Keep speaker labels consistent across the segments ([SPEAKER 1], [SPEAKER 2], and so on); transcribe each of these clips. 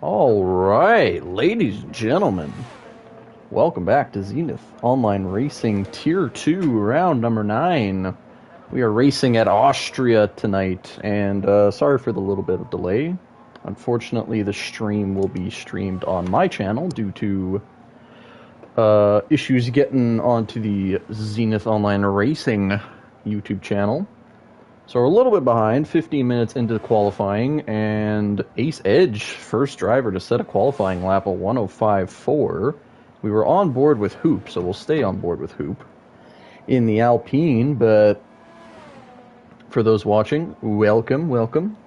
[SPEAKER 1] All right, ladies and gentlemen, welcome back to Zenith Online Racing Tier 2, round number 9. We are racing at Austria tonight, and sorry for the little bit of delay. Unfortunately, the stream will be streamed on my channel due to issues getting onto the Zenith Online Racing YouTube channel. So we're a little bit behind, 15 minutes into the qualifying, and Ace Edge, first driver to set a qualifying lap of 105.4. We were on board with Hoop, so we'll stay on board with Hoop in the Alpine, but for those watching, welcome.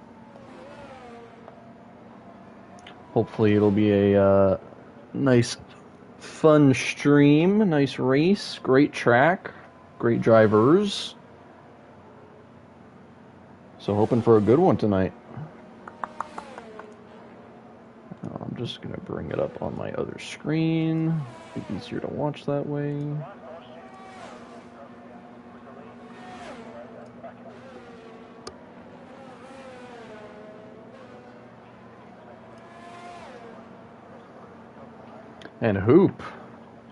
[SPEAKER 1] Hopefully it'll be a nice, fun stream, nice race, great track, great drivers. So hoping for a good one tonight. I'm just going to bring it up on my other screen. Be easier to watch that way. And Hoop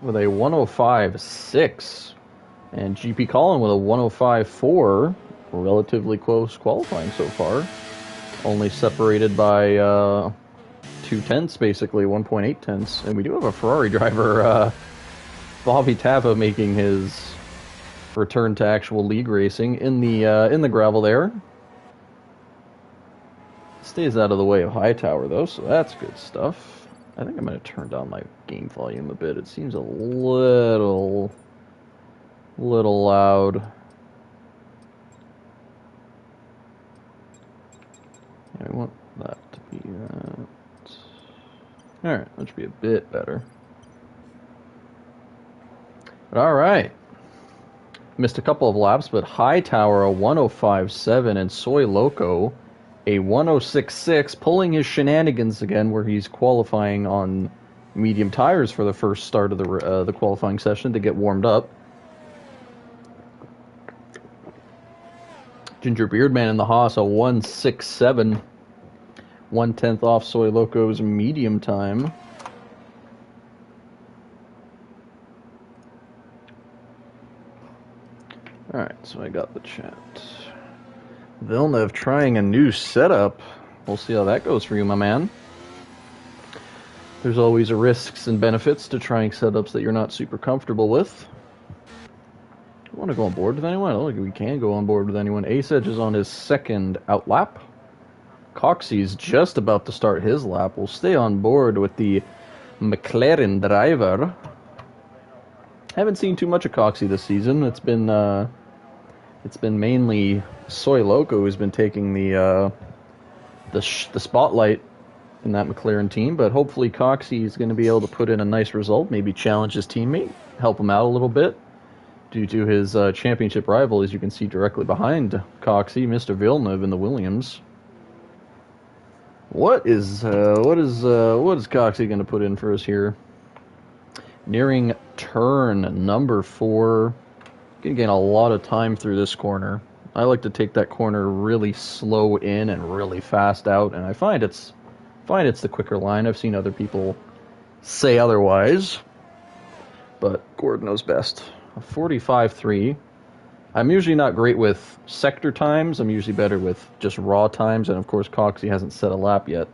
[SPEAKER 1] with a 105.6. And GP Colin with a 105.4. Relatively close qualifying so far. Only separated by 2 tenths, basically 1.8 tenths. And we do have a Ferrari driver, Bobby Tava, making his return to actual league racing in the gravel there. Stays out of the way of Hightower though, so that's good stuff. I think I'm going to turn down my game volume a bit. It seems a little loud. I want that to be that. Alright, that should be a bit better. But alright. Missed a couple of laps, but Hightower a 105.7 and Soy Loco a 106.6, pulling his shenanigans again where he's qualifying on medium tires for the first start of the qualifying session to get warmed up. Ginger Beardman in the Haas a 167, 1/10 off Soy Loco's medium time. Alright, so I got the chat. Villeneuve trying a new setup. We'll see how that goes for you, my man. There's always risks and benefits to trying setups that you're not super comfortable with. I want to go on board with anyone? I don't think we can go on board with anyone. Ace Edge is on his second out lap. Coxey's just about to start his lap. We'll stay on board with the McLaren driver. Haven't seen too much of Coxey this season. It's been mainly Soy Loco who's been taking the spotlight in that McLaren team. But hopefully Coxey is going to be able to put in a nice result. Maybe challenge his teammate, help him out a little bit. Due to his championship rival, as you can see directly behind Coxey, Mr. Villeneuve in the Williams. What is Coxey going to put in for us here? Nearing turn number 4. Going to gain a lot of time through this corner. I like to take that corner really slow in and really fast out, and I find it's the quicker line. I've seen other people say otherwise, but Gordon knows best. A 45.3. I'm usually not great with sector times. I'm usually better with just raw times, and of course Coxey hasn't set a lap yet.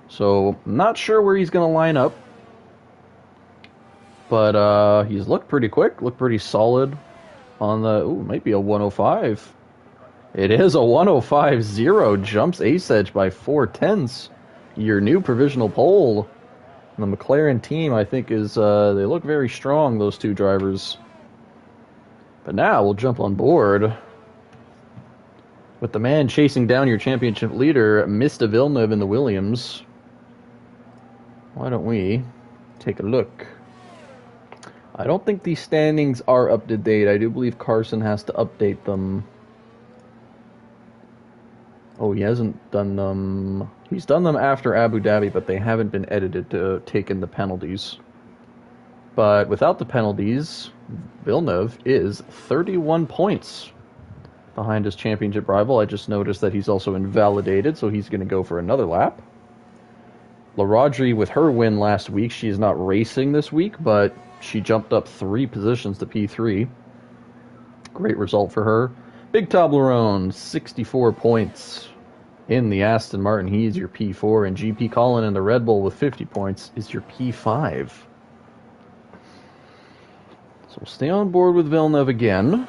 [SPEAKER 1] So, I'm not sure where he's going to line up. But he's looked pretty quick, looked pretty solid on the... Ooh, might be a 105. It is a 105.0. Jumps Ace Edge by 4 tenths. Your new provisional pole. The McLaren team, I think, is... they look very strong, those two drivers. But now we'll jump on board with the man chasing down your championship leader, Mr. Villeneuve in the Williams. Why don't we take a look? I don't think these standings are up to date. I do believe Carson has to update them. Oh, he hasn't done them. He's done them after Abu Dhabi, but they haven't been edited to take in the penalties. But without the penalties, Villeneuve is 31 points behind his championship rival. I just noticed that he's also invalidated, so he's going to go for another lap. LaRodri, with her win last week, she is not racing this week, but she jumped up 3 positions to P3. Great result for her. Big Toblerone, 64 points in the Aston Martin. He's your P4, and GP Colin in the Red Bull with 50 points is your P5. So we'll stay on board with Villeneuve again,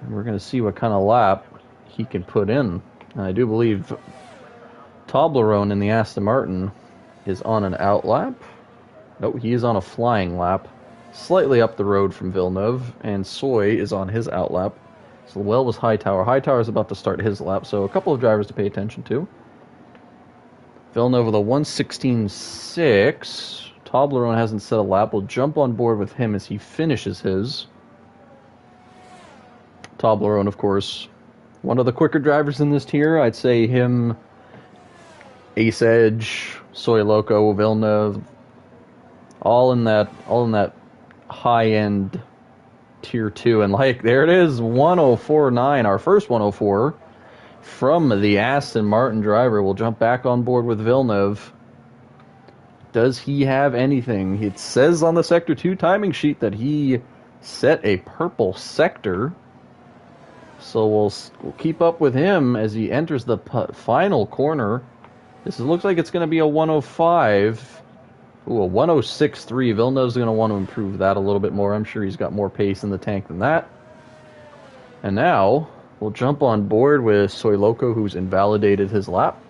[SPEAKER 1] and we're going to see what kind of lap he can put in. And I do believe Toblerone in the Aston Martin is on an out lap. Nope, he is on a flying lap, slightly up the road from Villeneuve, and Soy is on his out lap. So well was Hightower. Hightower is about to start his lap, so a couple of drivers to pay attention to. Villeneuve with a 1:16.6. Toblerone hasn't set a lap. We'll jump on board with him as he finishes his. Toblerone, of course, one of the quicker drivers in this tier. I'd say him, Ace Edge, Soy Loco, Villeneuve, all in that high end tier 2. And like, there it is, 1:04.9, our first 1:04 from the Aston Martin driver. We'll jump back on board with Villeneuve. Does he have anything? It says on the Sector 2 timing sheet that he set a purple sector. So we'll keep up with him as he enters the final corner. This looks like it's going to be a 1:05. Ooh, a 1:06.3. Villeneuve's going to want to improve that a little bit more. I'm sure he's got more pace in the tank than that. And now we'll jump on board with Soy Loco, who's invalidated his lap.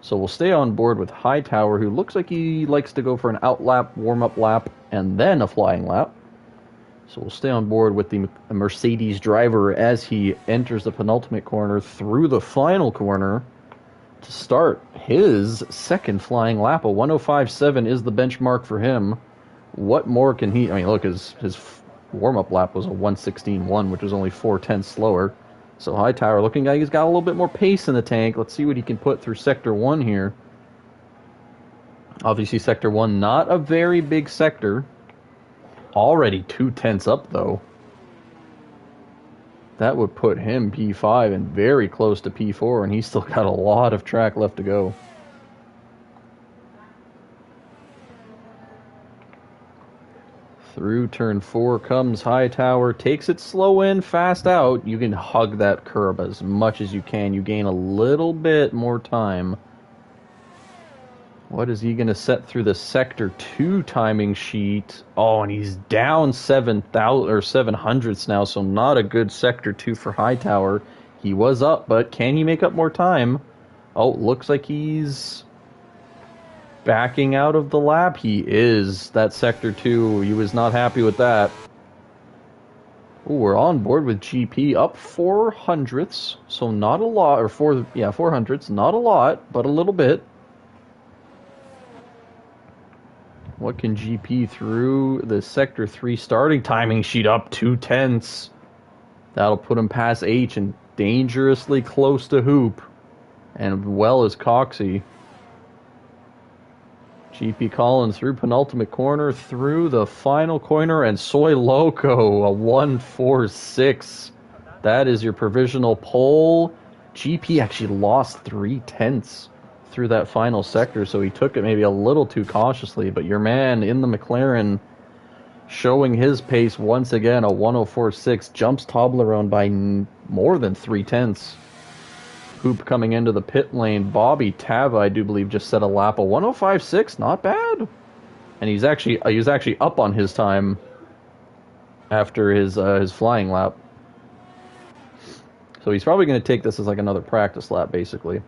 [SPEAKER 1] So we'll stay on board with Hightower, who looks like he likes to go for an out lap, warm-up lap, and then a flying lap. So we'll stay on board with the Mercedes driver as he enters the penultimate corner through the final corner to start his second flying lap. A 1:05.7 is the benchmark for him. What more can he... I mean, look, his warm-up lap was a 1:16.1, which was only 4/10 slower. So Hightower looking like he's got a little bit more pace in the tank. Let's see what he can put through Sector 1 here. Obviously, Sector 1, not a very big sector. Already 2/10 up, though. That would put him P5 and very close to P4, and he's still got a lot of track left to go. Through turn 4 comes Hightower, takes it slow in, fast out. You can hug that curb as much as you can. You gain a little bit more time. What is he going to set through the Sector 2 timing sheet? Oh, and he's down 700ths now, so not a good Sector 2 for Hightower. He was up, but can he make up more time? Oh, looks like he's backing out of the lap. He is. That Sector 2, he was not happy with that. Ooh, we're on board with GP, up 400ths, so not a lot, or 400ths, not a lot, but a little bit. What can GP through the Sector 3 starting timing sheet? Up 2/10. That'll put him past H and dangerously close to Hoop. And well as Coxey. GP Collins through penultimate corner, through the final corner, and Soy Loco, a 1:46. That is your provisional pole. GP actually lost 3/10 through that final sector, so he took it maybe a little too cautiously, but your man in the McLaren showing his pace once again, a 1:04.6, jumps Toblerone by more than 3/10. Hoop coming into the pit lane. Bobby Tava, I do believe, just set a lap, a 1:05.6, not bad. And he was actually up on his time after his flying lap. So he's probably going to take this as like another practice lap, basically.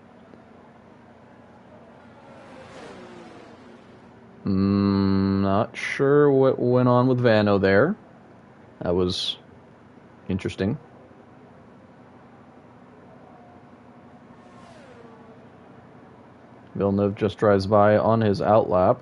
[SPEAKER 1] Not sure what went on with Vano there. That was interesting. Villeneuve just drives by on his out lap.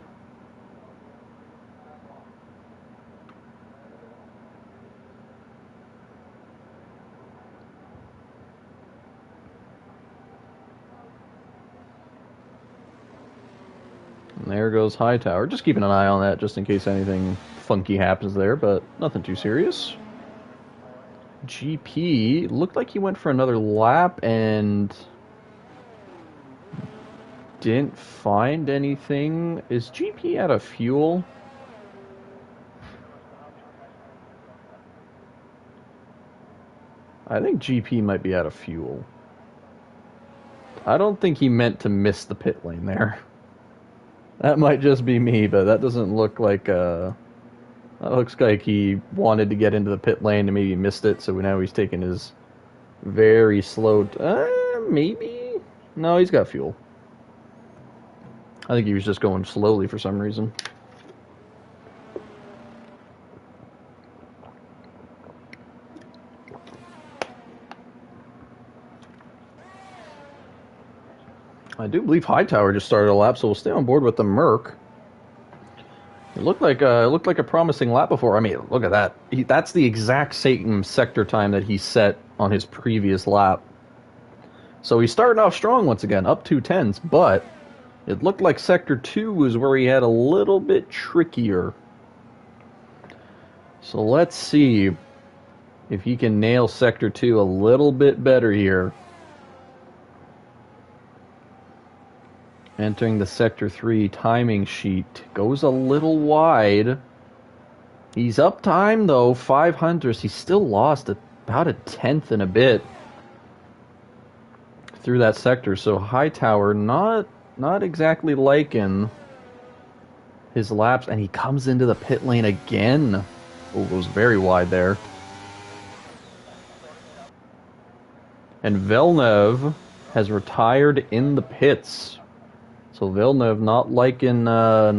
[SPEAKER 1] And there goes Hightower. Just keeping an eye on that just in case anything funky happens there, but nothing too serious. GP looked like he went for another lap, and didn't find anything. Is GP out of fuel? I think GP might be out of fuel. I don't think he meant to miss the pit lane there. That might just be me, but that doesn't look like that looks like he wanted to get into the pit lane and maybe missed it, so now he's taking his very slow... maybe? No, he's got fuel. I think he was just going slowly for some reason. I do believe Hightower just started a lap, so we'll stay on board with the Merc. It looked like a promising lap before. I mean, look at that. That's the exact same sector time that he set on his previous lap. So he's starting off strong once again, up 2/10s, but it looked like Sector 2 was where he had a little bit trickier. So let's see if he can nail Sector 2 a little bit better here. Entering the Sector 3 timing sheet. Goes a little wide. He's up time, though, 500s. He's still lost about a tenth and a bit through that sector. So Hightower not exactly liking his laps. And he comes into the pit lane again. Oh, goes very wide there. And Villeneuve has retired in the pits. So Villeneuve not liking the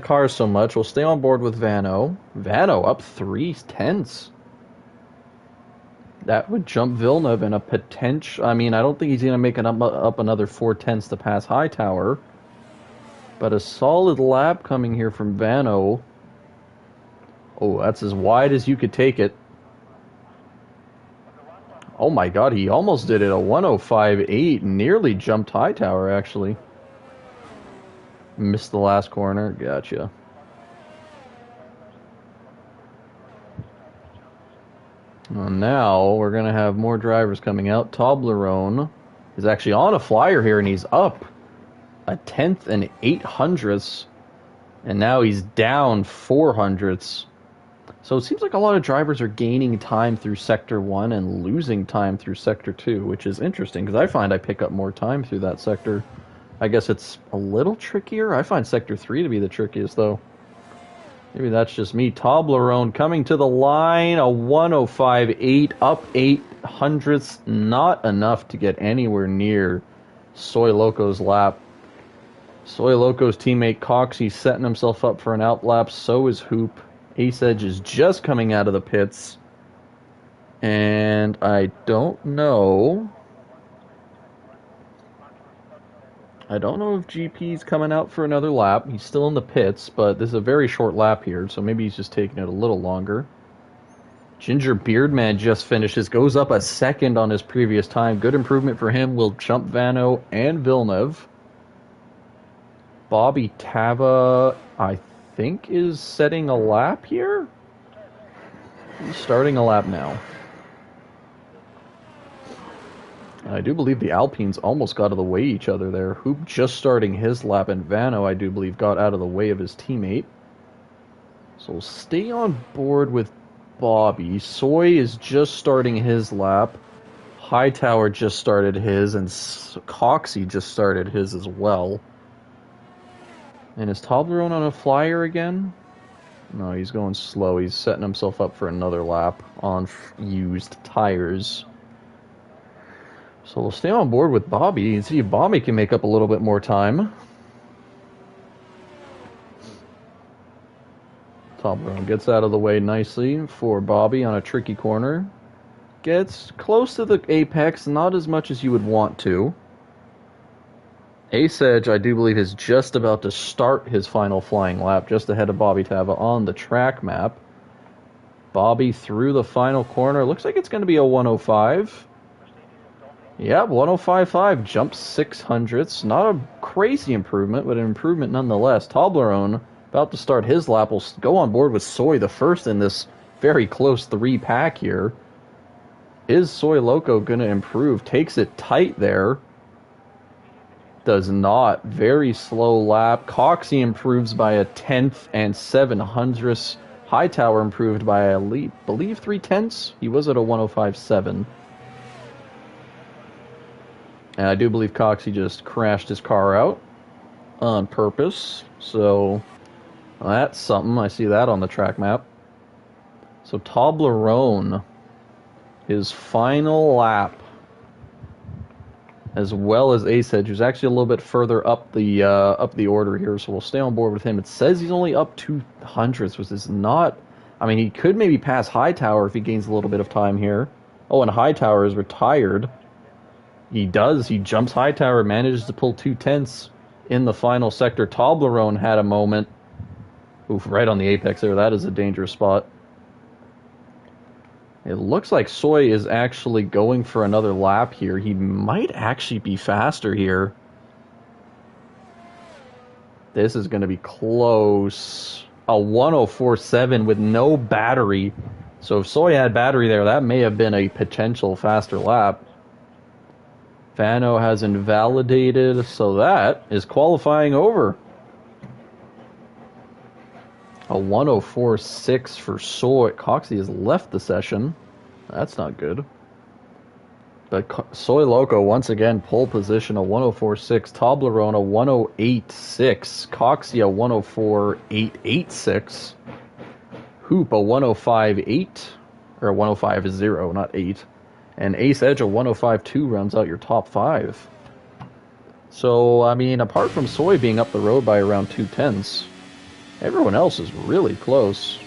[SPEAKER 1] car so much. We'll stay on board with Vano. Vano up 3/10. That would jump Villeneuve in a potential... I mean, I don't think he's going to make it up another 4/10 to pass Hightower. But a solid lap coming here from Vano. Oh, that's as wide as you could take it. Oh my god, he almost did it. A 105.8. Nearly jumped Hightower, actually. Missed the last corner. Gotcha. Well, now we're going to have more drivers coming out. Toblerone is actually on a flyer here, and he's up a tenth and 800ths. And now he's down 400ths. So it seems like a lot of drivers are gaining time through Sector 1 and losing time through Sector 2, which is interesting, because I find I pick up more time through that sector. I guess it's a little trickier. I find Sector 3 to be the trickiest, though. Maybe that's just me. Toblerone coming to the line, a 105.8, up 800ths. Not enough to get anywhere near Soy Loco's lap. Soy Loco's teammate Coxey setting himself up for an outlap. So is Hoop. Ace Edge is just coming out of the pits. And I don't know if GP's coming out for another lap. He's still in the pits, but this is a very short lap here, so maybe he's just taking it a little longer. Ginger Beardman just finishes, goes up a second on his previous time. Good improvement for him. Will jump Vano and Villeneuve. Bobby Tava, I think, is setting a lap here. He's starting a lap now. I do believe the Alpines almost got out of the way of each other there. Hoop just starting his lap, and Vano, I do believe, got out of the way of his teammate. So we'll stay on board with Bobby. Soy is just starting his lap. Hightower just started his, and Coxey just started his as well. And is Toblerone on a flyer again? No, he's going slow. He's setting himself up for another lap on used tires. So we'll stay on board with Bobby and see if Bobby can make up a little bit more time. Toblerone gets out of the way nicely for Bobby on a tricky corner. Gets close to the apex, not as much as you would want to. Ace Edge, I do believe, is just about to start his final flying lap, just ahead of Bobby Tava on the track map. Bobby through the final corner. Looks like it's going to be a 105. Yep, 105.5. Jumps 600ths. Not a crazy improvement, but an improvement nonetheless. Toblerone, about to start his lap, will go on board with Soy, the first in this very close 3-pack here. Is Soy Loco going to improve? Takes it tight there. Does not. Very slow lap. Coxey improves by a 10th and 7/100ths. Hightower improved by, I believe, 3/10ths. He was at a 105.7. And I do believe Coxey just crashed his car out on purpose. So that's something. I see that on the track map. So Toblerone, his final lap, as well as Ace Edge, who's actually a little bit further up the order here, so we'll stay on board with him. It says he's only up 200ths, which is not... I mean, he could maybe pass Hightower if he gains a little bit of time here. Oh, and Hightower is retired. He does. He jumps Hightower, manages to pull 2/10ths in the final sector. Toblerone had a moment. Oof, right on the apex there. That is a dangerous spot. It looks like Soy is actually going for another lap here. He might actually be faster here. This is going to be close. A 104.7 with no battery. So if Soy had battery there, that may have been a potential faster lap. Fano has invalidated, so that is qualifying over. A 104.6 for Soy. Coxey has left the session. That's not good. But Soy Loco, once again, pole position, a 104.6. Toblerone, a 108.6. Coxey, a 104.886. Hoop, a 105.8. Or a 105.0, not 8. And Ace Edge, a 105.2 rounds out your top 5. So, I mean, apart from Soy being up the road by around 2/10ths, everyone else is really close.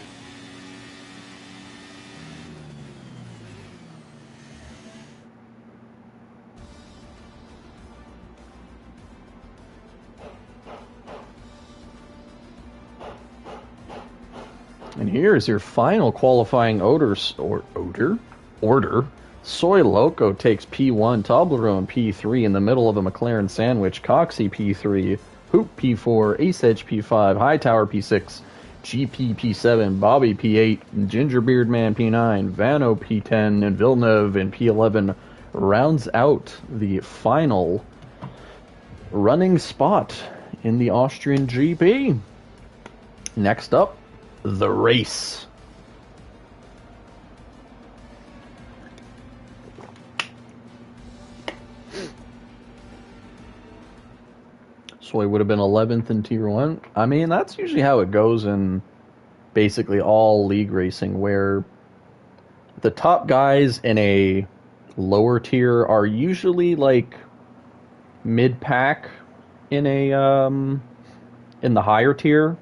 [SPEAKER 1] And here's your final qualifying order. Soy Loco takes P1, Toblerone P3 in the middle of a McLaren sandwich. Coxey P3, Hoop P4, Ace Edge P5, Hightower P6, GP P7, Bobby P8, Gingerbeard Man P9, Vano P10, and Villeneuve in P11 rounds out the final running spot in the Austrian GP. Next up, the race. Soy would have been 11th in Tier 1. I mean, that's usually how it goes in basically all league racing, where the top guys in a lower tier are usually like mid-pack in a in the higher tier.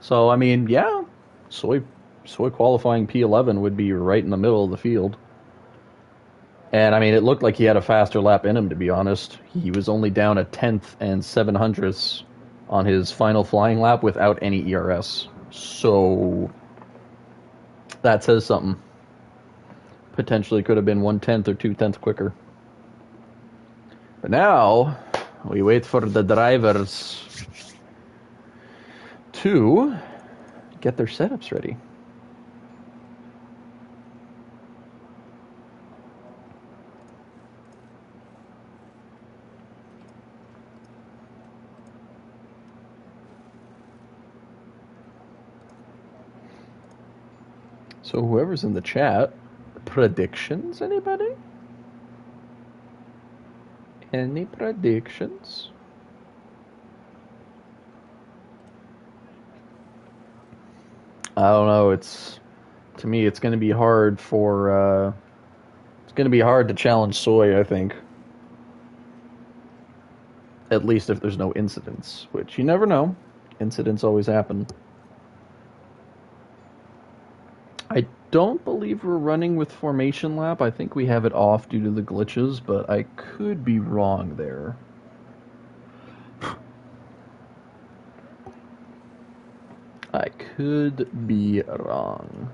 [SPEAKER 1] So, I mean, yeah, Soy qualifying P11 would be right in the middle of the field. And, I mean, it looked like he had a faster lap in him, to be honest. He was only down a 10th and 7/100ths on his final flying lap without any ERS. So, that says something. Potentially could have been 1/10 or 2/10 quicker. But now, we wait for the drivers to get their setups ready. So whoever's in the chat, predictions, anybody? Any predictions? I don't know. To me, it's going to be hard for. It's going to be hard to challenge Soy, I think. At least if there's no incidents, which you never know. Incidents always happen. I don't believe we're running with Formation Lap. I think we have it off due to the glitches, but I could be wrong there. I could be wrong.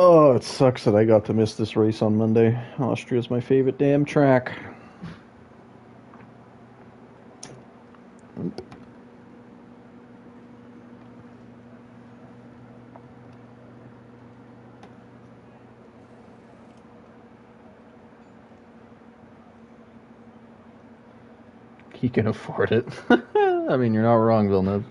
[SPEAKER 1] Oh, it sucks that I got to miss this race on Monday. Austria's my favorite damn track. He can afford it. I mean, you're not wrong, Villeneuve.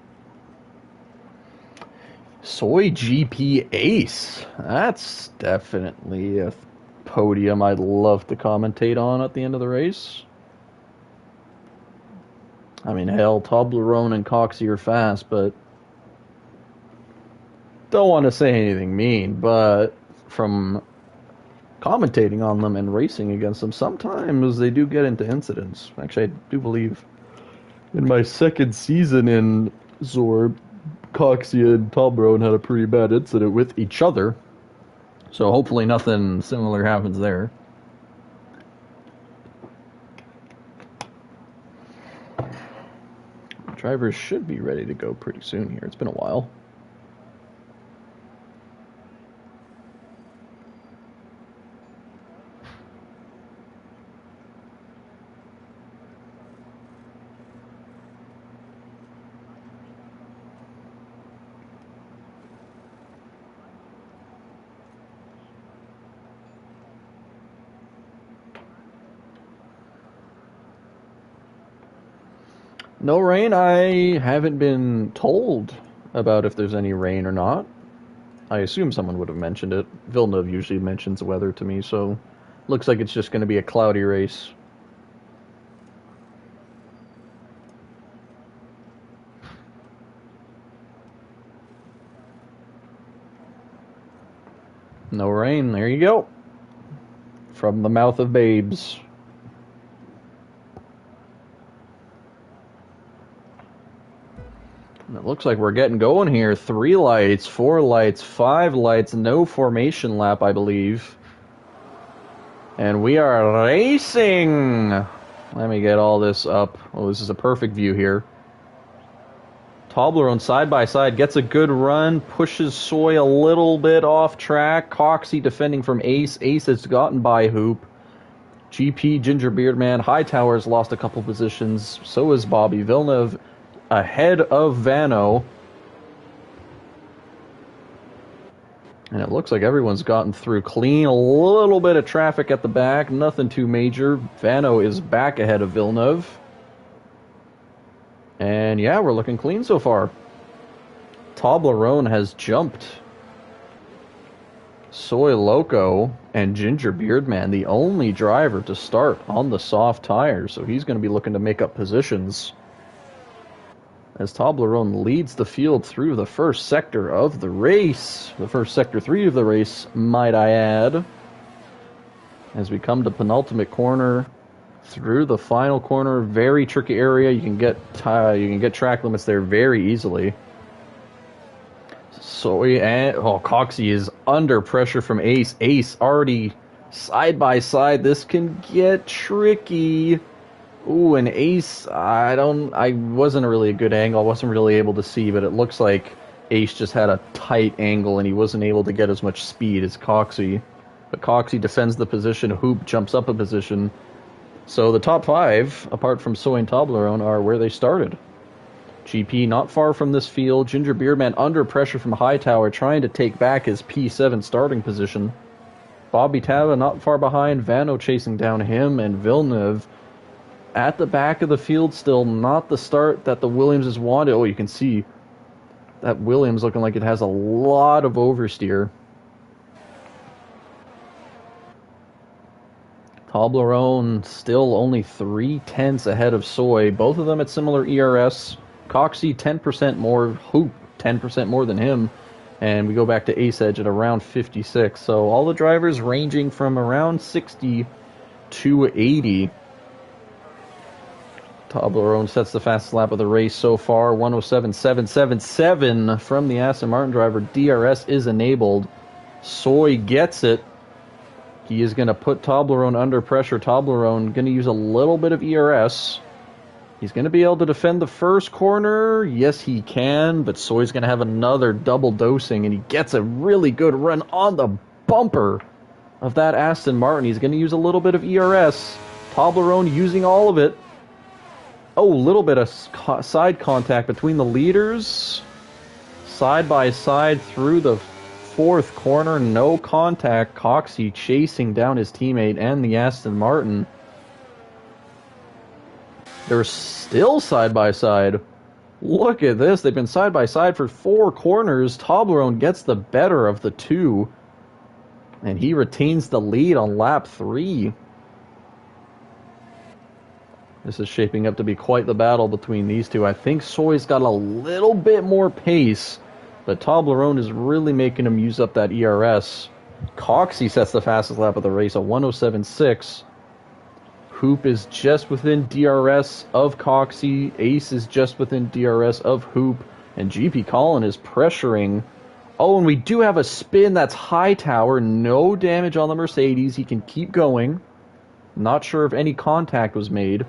[SPEAKER 1] Soy GP Ace. That's definitely a podium I'd love to commentate on at the end of the race. I mean, hell, Toblerone and Coxey are fast, but don't want to say anything mean, but from commentating on them and racing against them, sometimes they do get into incidents. Actually, I do believe in my second season in ZOR, Coxey and Toblerone had a pretty bad incident with each other. So hopefully nothing similar happens there. Drivers should be ready to go pretty soon here. It's been a while. No rain. I haven't been told about if there's any rain or not. I assume someone would have mentioned it. Villeneuve usually mentions the weather to me, so looks like it's just going to be a cloudy race. No rain. There you go. From the mouth of babes. It looks like we're getting going here. 3 lights, 4 lights, 5 lights, no formation lap, I believe. And we are racing! Let me get all this up. Oh, this is a perfect view here. Toblerone side by side, gets a good run, pushes Soy a little bit off track. Coxey defending from Ace. Ace has gotten by Hoop. GP, Ginger Beardman, Hightower's lost a couple positions. So is Bobby. Villeneuve ahead of Vano. And it looks like everyone's gotten through clean. A little bit of traffic at the back. Nothing too major. Vano is back ahead of Villeneuve. And yeah, we're looking clean so far. Toblerone has jumped Soy Loco and Ginger Beardman, the only driver to start on the soft tires. So he's going to be looking to make up positions as Toblerone leads the field through the first sector of the race. The first sector 3 of the race, might I add. As we come to penultimate corner, through the final corner, very tricky area. You can get track limits there very easily. Soy and Coxey is under pressure from Ace. Ace already side by side. This can get tricky. Ooh, and Ace, I wasn't really a good angle. I wasn't really able to see, but it looks like Ace just had a tight angle and he wasn't able to get as much speed as Coxey. But Coxey defends the position. Hoop jumps up a position. So the top 5, apart from Soy and Toblerone, are where they started. GP not far from this field. Ginger Beardman under pressure from Hightower, trying to take back his P7 starting position. Bobby Tava not far behind. Vano chasing down him, and Villeneuve at the back of the field still. Not the start that the Williamses wanted. Oh, you can see that Williams looking like it has a lot of oversteer. Toblerone still only 3/10 ahead of Soy. Both of them at similar ERS. Coxey 10% more, Hoop 10% more than him. And we go back to Ace Edge at around 56. So all the drivers ranging from around 60 to 80. Toblerone sets the fastest lap of the race so far. 107.777 from the Aston Martin driver. DRS is enabled. Soy gets it. He is going to put Toblerone under pressure. Toblerone going to use a little bit of ERS. He's going to be able to defend the first corner. Yes, he can, but Soy's going to have another double dosing, and he gets a really good run on the bumper of that Aston Martin. He's going to use a little bit of ERS. Toblerone using all of it. Oh, a little bit of side contact between the leaders. Side by side through the fourth corner. No contact. Coxey chasing down his teammate and the Aston Martin. They're still side by side. Look at this. They've been side by side for 4 corners. Toblerone gets the better of the two. And he retains the lead on lap 3. This is shaping up to be quite the battle between these two. I think Soy's got a little bit more pace, but Toblerone is really making him use up that ERS. Coxey sets the fastest lap of the race, a 107.6. Hoop is just within DRS of Coxey. Ace is just within DRS of Hoop. And GP Colin is pressuring. Oh, and we do have a spin. That's Hightower. No damage on the Mercedes. He can keep going. Not sure if any contact was made.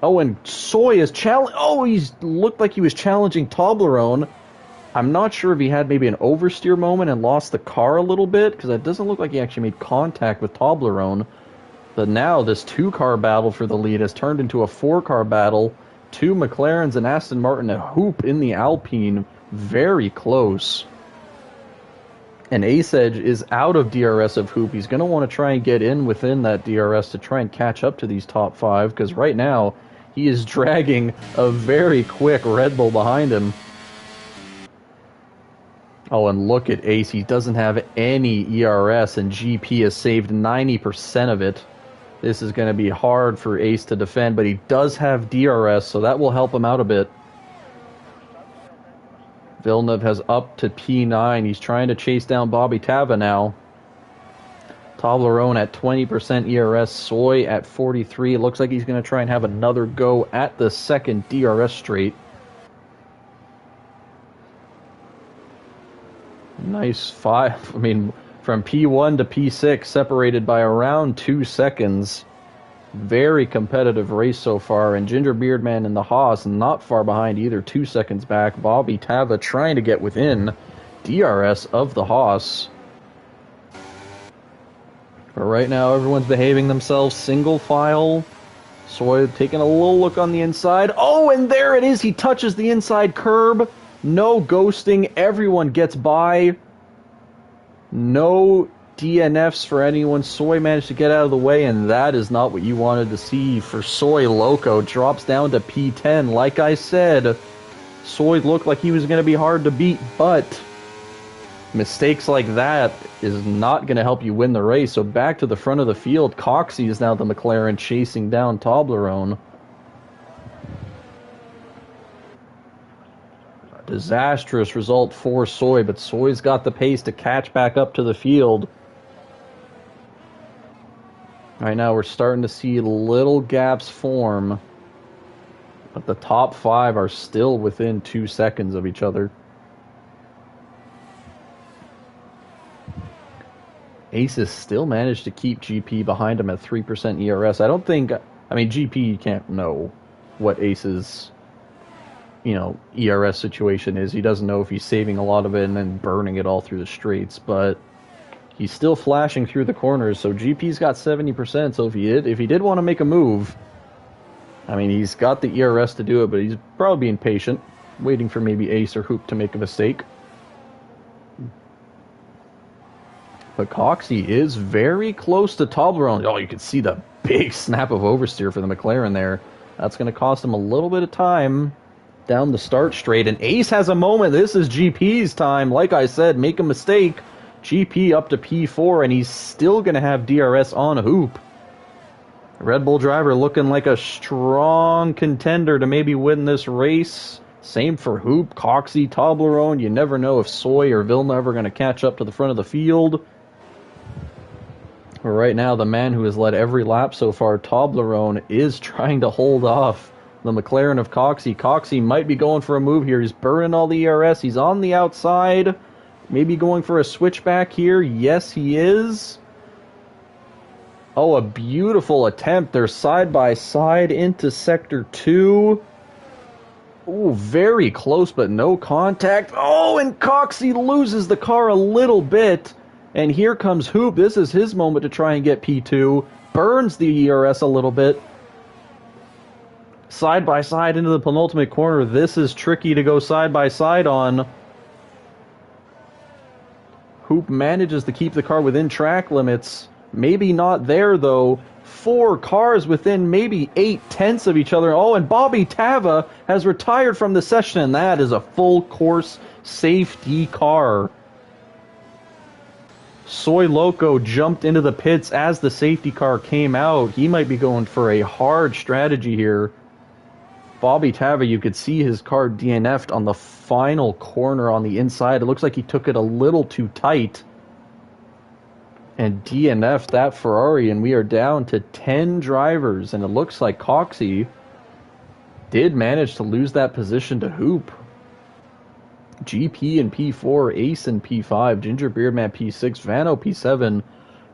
[SPEAKER 1] Oh, and Soy is challenging. Oh, he's looked like he was challenging Toblerone. I'm not sure if he had maybe an oversteer moment and lost the car a little bit, because it doesn't look like he actually made contact with Toblerone. But now this 2-car battle for the lead has turned into a 4-car battle. 2 McLarens and Aston Martin, a Hoop in the Alpine. Very close. And Ace Edge is out of DRS of Hoop. He's going to want to try and get in within that DRS to try and catch up to these top 5, because right now he is dragging a very quick Red Bull behind him. Oh, and look at Ace. He doesn't have any ERS, and GP has saved 90% of it. This is going to be hard for Ace to defend, but he does have DRS, so that will help him out a bit. Villeneuve has up to P9. He's trying to chase down Bobby Tava now. Toblerone at 20% ERS. Soy at 43. It looks like he's going to try and have another go at the second DRS straight. Nice 5. I mean, from P1 to P6, separated by around 2 seconds. Very competitive race so far, and Ginger Beardman and the Haas not far behind either, 2 seconds back. Bobby Tava trying to get within DRS of the Haas. But right now, everyone's behaving themselves, single file. Soy taking a little look on the inside. Oh, and there it is! He touches the inside curb. No ghosting. Everyone gets by. No DNFs for anyone. Soy managed to get out of the way, and that is not what you wanted to see for Soy Loco. Drops down to P10. Like I said, Soy looked like he was going to be hard to beat, but mistakes like that is not going to help you win the race. So back to the front of the field. Coxey is now the McLaren chasing down Toblerone. A disastrous result for Soy, but Soy's got the pace to catch back up to the field. Right now we're starting to see little gaps form, but the top 5 are still within 2 seconds of each other. Ace has still managed to keep GP behind him at 3% ERS. I don't think, I mean, GP can't know what Ace's, ERS situation is. He doesn't know if he's saving a lot of it and then burning it all through the straights, but he's still flashing through the corners, so GP's got 70%, so if he did want to make a move, I mean, he's got the ERS to do it, but he's probably being patient, waiting for maybe Ace or Hoop to make a mistake. But Coxey is very close to Toblerone. Oh, you can see the big snap of oversteer for the McLaren there. That's going to cost him a little bit of time down the start straight, and Ace has a moment. This is GP's time. Like I said, make a mistake. GP up to P4, and he's still going to have DRS on Hoop. Red Bull driver looking like a strong contender to maybe win this race. Same for Hoop, Coxey, Toblerone. You never know if Soy or Villeneuve are going to catch up to the front of the field. But right now, the man who has led every lap so far, Toblerone, is trying to hold off the McLaren of Coxey. Coxey might be going for a move here. He's burning all the ERS. He's on the outside. Maybe going for a switchback here. Yes, he is. Oh, a beautiful attempt. They're side by side into Sector 2. Ooh, very close, but no contact. Oh, and Coxey loses the car a little bit. And here comes Hoop. This is his moment to try and get P2. Burns the ERS a little bit. Side by side into the penultimate corner. This is tricky to go side by side on. Hoop manages to keep the car within track limits. Maybe not there, though. 4 cars within maybe 8/10 of each other. Oh, and Bobby Tava has retired from the session, and that is a full course safety car. Soy Loco jumped into the pits as the safety car came out. He might be going for a hard strategy here. Bobby Tava, you could see his car DNF'd on the final corner on the inside. It looks like he took it a little too tight and DNF'd that Ferrari, and we are down to 10 drivers, and it looks like Coxie did manage to lose that position to Hoop. GP in P4, Ace in P5, Ginger Beardman P6, Vano P7,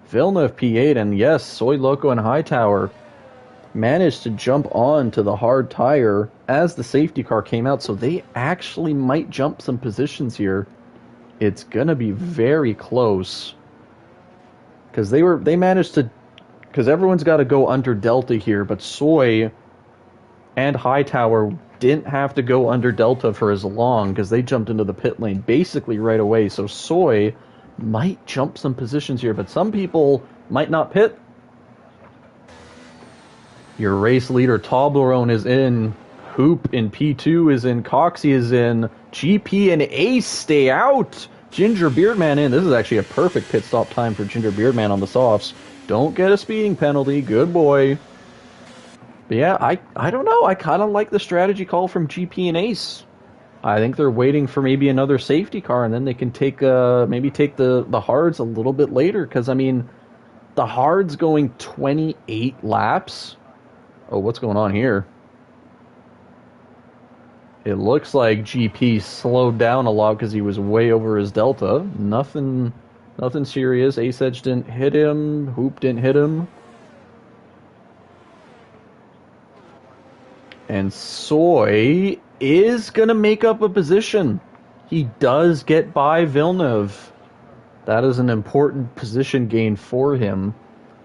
[SPEAKER 1] Villeneuve P8, and yes, Soy Loco and Hightower managed to jump on to the hard tire as the safety car came out, so they actually might jump some positions here. It's gonna be very close because they managed to, because everyone's got to go under Delta here, but Soy and Hightower didn't have to go under Delta for as long because they jumped into the pit lane basically right away. So Soy might jump some positions here, but some people might not pit. Your race leader Toblerone is in. Hoop in P2 is in. Coxie is in. GP and Ace stay out. Ginger Beardman in. This is actually a perfect pit stop time for Ginger Beardman on the softs. Don't get a speeding penalty. Good boy. But yeah, I don't know. I kind of like the strategy call from GP and Ace. I think they're waiting for maybe another safety car, and then they can take maybe take the hards a little bit later. Because, I mean, the hards going 28 laps. Oh, what's going on here? It looks like GP slowed down a lot because he was way over his delta. Nothing serious. Ace Edge didn't hit him. Hoop didn't hit him. And Soy is going to make up a position. He does get by Villeneuve. That is an important position gain for him.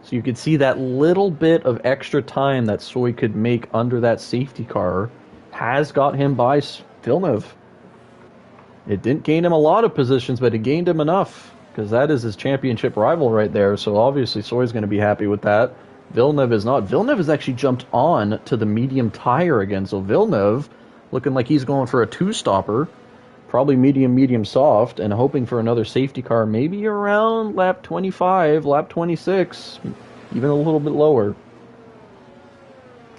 [SPEAKER 1] So you could see that little bit of extra time that Soy could make under that safety car has got him by Villeneuve. It didn't gain him a lot of positions, but it gained him enough, because that is his championship rival right there. So obviously Soy's going to be happy with that. Villeneuve is not. Villeneuve has actually jumped on to the medium tire again. So Villeneuve looking like he's going for a 2-stopper. Probably medium soft, and hoping for another safety car, maybe around lap 25, lap 26, even a little bit lower.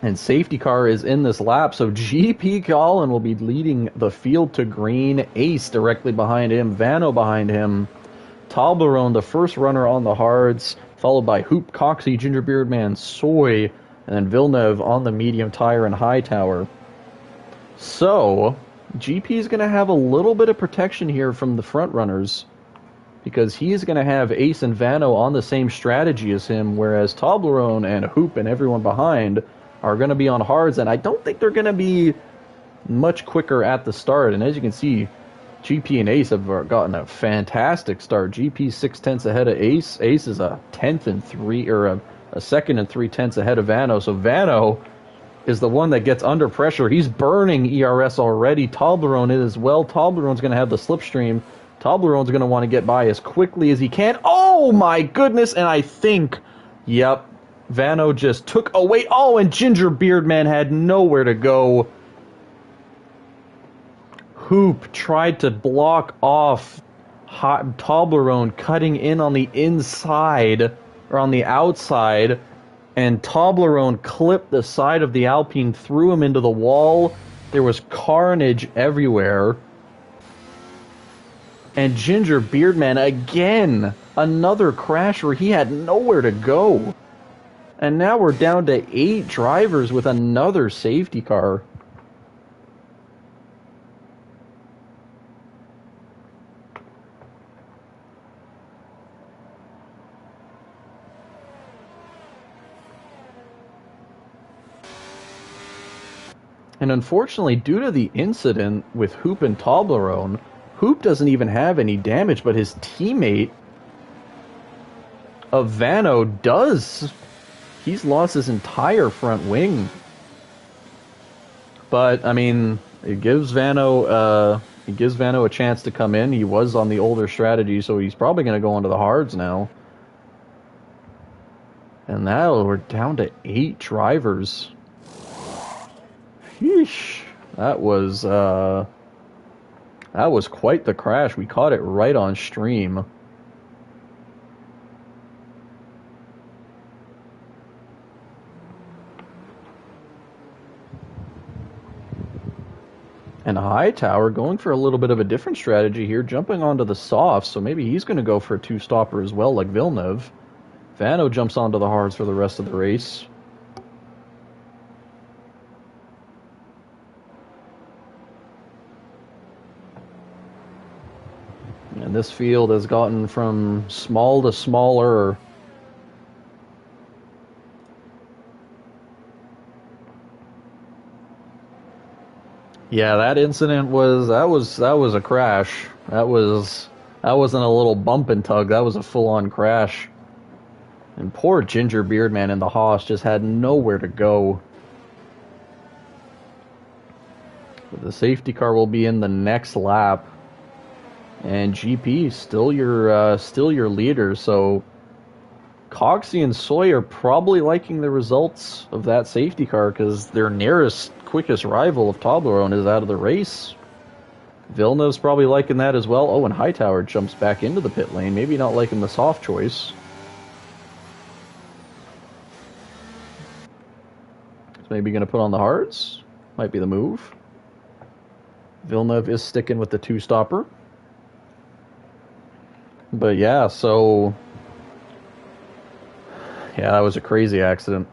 [SPEAKER 1] And safety car is in this lap, so GP Colin will be leading the field to green. Ace directly behind him, Vano behind him, Toblerone, the first runner on the hards, followed by Hoop, Coxie, Ginger Beardman, Soy, and then Villeneuve on the medium tire and Hightower. So GP is going to have a little bit of protection here from the front runners, because he's going to have Ace and Vano on the same strategy as him, whereas Toblerone and Hoop and everyone behind are going to be on hards, and I don't think they're going to be much quicker at the start. And as you can see, GP and Ace have gotten a fantastic start. GP 6/10 ahead of Ace. Ace is a 10th and 3, or a second and 3/10 ahead of Vano. So Vano is the one that gets under pressure. He's burning ERS already. Toblerone is as well. Toblerone's going to have the slipstream. Toblerone's going to want to get by as quickly as he can. Oh my goodness, and I think, yep, Vano just took away. Oh, and Ginger Beardman had nowhere to go. Hoop tried to block off Toblerone cutting in on the inside, or on the outside, and Toblerone clipped the side of the Alpine, threw him into the wall. There was carnage everywhere. And Ginger Beardman, again, another crash where he had nowhere to go. And now we're down to 8 drivers with another safety car. And unfortunately, due to the incident with Hoop and Toblerone, Hoop doesn't even have any damage, but his teammate of Vano does. He's lost his entire front wing. But, I mean, it gives Vano a chance to come in. He was on the older strategy, so he's probably going to go onto the hards now. And now we're down to 8 drivers. Yeesh. That was quite the crash. We caught it right on stream. And Hightower going for a little bit of a different strategy here, jumping onto the softs, so maybe he's going to go for a 2-stopper as well, like Villeneuve. Vano jumps onto the hards for the rest of the race. And this field has gotten from small to smaller. Yeah, that incident was a crash. That wasn't a little bump and tug. That was a full-on crash. And poor Ginger Beardman in the Haas just had nowhere to go. But the safety car will be in the next lap. And GP still your leader, so Coxie and Soy are probably liking the results of that safety car because their nearest, quickest rival of Toblerone is out of the race. Villeneuve's probably liking that as well. Oh, and Hightower jumps back into the pit lane. Maybe not liking the soft choice. So maybe going to put on the hards. Might be the move. Villeneuve is sticking with the 2-stopper. But yeah, so yeah, that was a crazy accident.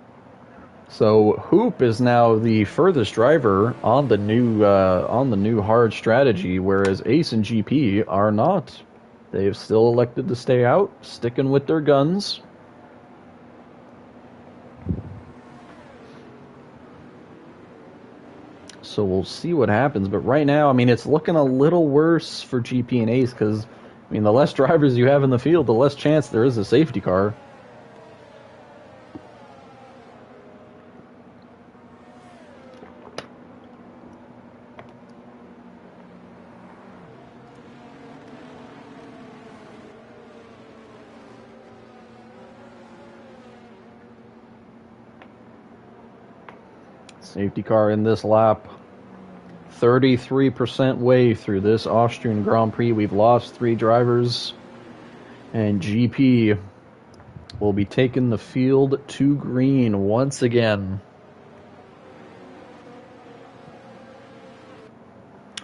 [SPEAKER 1] So Hoop is now the furthest driver on the new hard strategy, whereas Ace and GP are not. They've still elected to stay out, sticking with their guns. So we'll see what happens. But right now, I mean, it's looking a little worse for GP and Ace because, I mean, the less drivers you have in the field, the less chance there is a safety car. Safety car in this lap. 33% way through this Austrian Grand Prix. We've lost 3 drivers. And GP will be taking the field to green once again.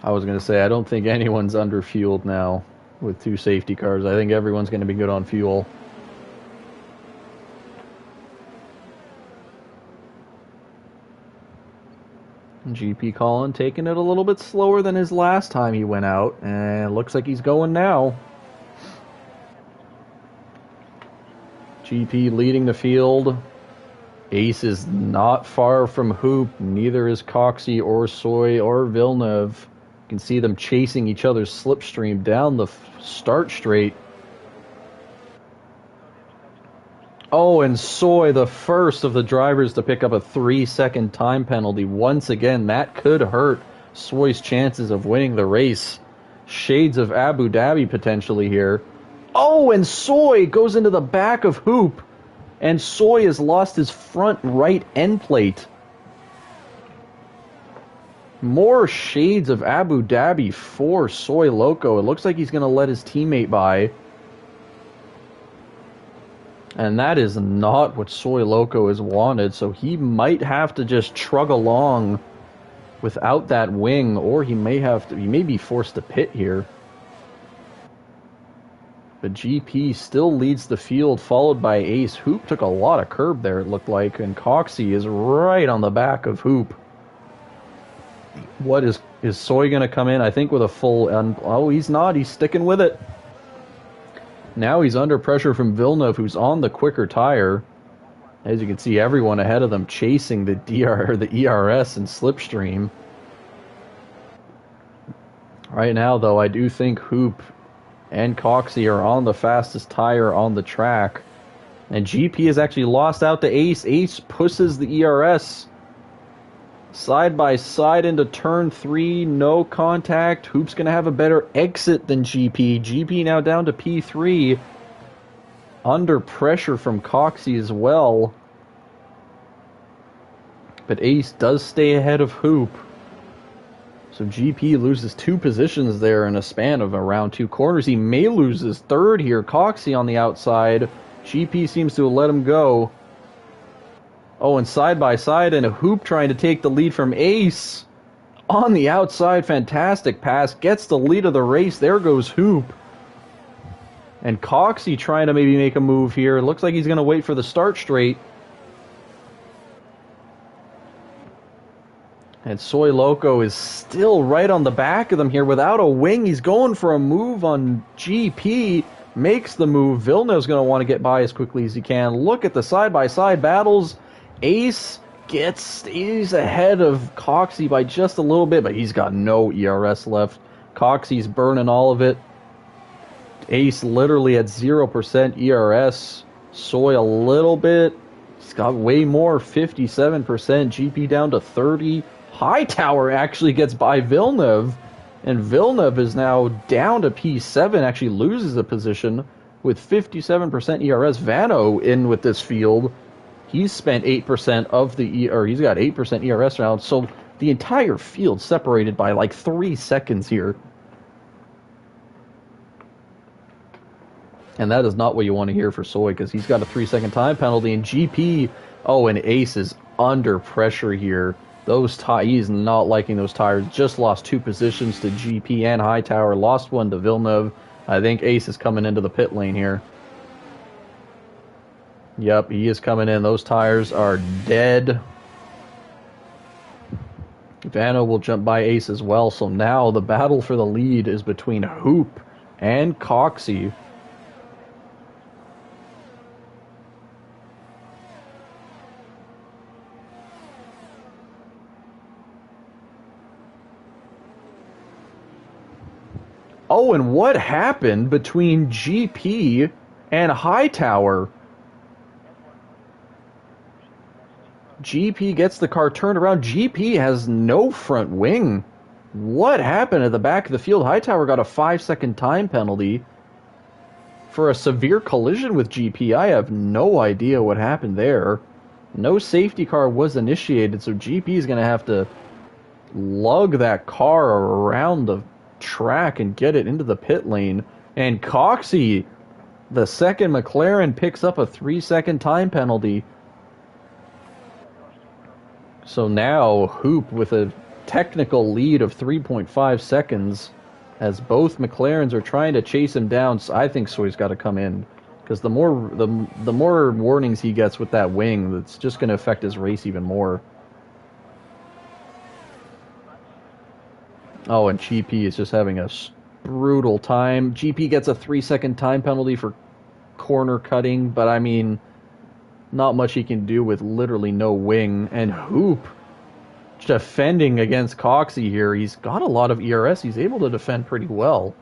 [SPEAKER 1] I was going to say, I don't think anyone's under-fueled now with 2 safety cars. I think everyone's going to be good on fuel. GP Colin taking it a little bit slower than his last time he went out, and it looks like he's going now. GP leading the field. Ace is not far from Hoop, neither is Coxie or Soy or Villeneuve. You can see them chasing each other's slipstream down the start straight. Oh, and Soy, the first of the drivers to pick up a 3-second time penalty. Once again, that could hurt Soy's chances of winning the race. Shades of Abu Dhabi potentially here. Oh, and Soy goes into the back of Hoop. And Soy has lost his front right end plate. More shades of Abu Dhabi for Soy Loco. It looks like he's going to let his teammate by. And that is not what Soy Loco has wanted, so he might have to just trug along without that wing, or he may be forced to pit here. But GP still leads the field, followed by Ace. Hoop took a lot of curb there, it looked like, and Coxie is right on the back of Hoop. What is Soy going to come in? I think with a full... oh, he's not. He's sticking with it. Now he's under pressure from Villeneuve, who's on the quicker tire. As you can see, everyone ahead of them chasing the ERS and Slipstream. Right now, though, I do think Hoop and Coxie are on the fastest tire on the track. And GP has actually lost out to Ace. Ace pushes the ERS side by side into turn 3. No contact. Hoop's going to have a better exit than GP. GP now down to P3. Under pressure from Coxie as well. But Ace does stay ahead of Hoop. So GP loses 2 positions there in a span of around 2 corners. He may lose his third here. Coxie on the outside. GP seems to have let him go. Oh, and side by side, and a Hoop trying to take the lead from Ace. On the outside, fantastic pass. Gets the lead of the race. There goes Hoop. And Coxie trying to maybe make a move here. Looks like he's going to wait for the start straight. And Soy Loco is still right on the back of them here without a wing. He's going for a move on GP. Makes the move. Villeneuve's going to want to get by as quickly as he can. Look at the side-by-side battles. Ace stays ahead of Coxie by just a little bit, but he's got no ERS left. Coxie's burning all of it. Ace literally at 0% ERS. Soy a little bit. He's got way more, 57%. GP down to 30%. Hightower actually gets by Villeneuve, and Villeneuve is now down to P7, actually loses a position with 57% ERS. Vano in with this field. He's spent 8% of the he's got 8% ERS rounds, so the entire field separated by like 3 seconds here. And that is not what you want to hear for Soy, because he's got a 3-second time penalty, and GP, and Ace is under pressure here. He's not liking those tires. Just lost 2 positions to GP and Hightower. Lost 1 to Villeneuve. I think Ace is coming into the pit lane here. Yep, he is coming in. Those tires are dead. Vano will jump by Ace as well. So now the battle for the lead is between Hoop and Coxie. Oh, and what happened between GP and Hightower? GP gets the car turned around. GP has no front wing. What happened at the back of the field? Hightower got a 5-second time penalty for a severe collision with GP. I have no idea what happened there. No safety car was initiated, so GP is going to have to lug that car around the track and get it into the pit lane. And Coxie, the second McLaren, picks up a 3-second time penalty. So now Hoop with a technical lead of 3.5 seconds as both McLarens are trying to chase him down. So I think Soy's got to come in, because the more warnings he gets with that wing, that's just going to affect his race even more. Oh, and GP is just having a brutal time. GP gets a 3-second time penalty for corner cutting, but I mean, not much he can do with literally no wing. And Hoop defending against Coxie here. He's got a lot of ERS. He's able to defend pretty well.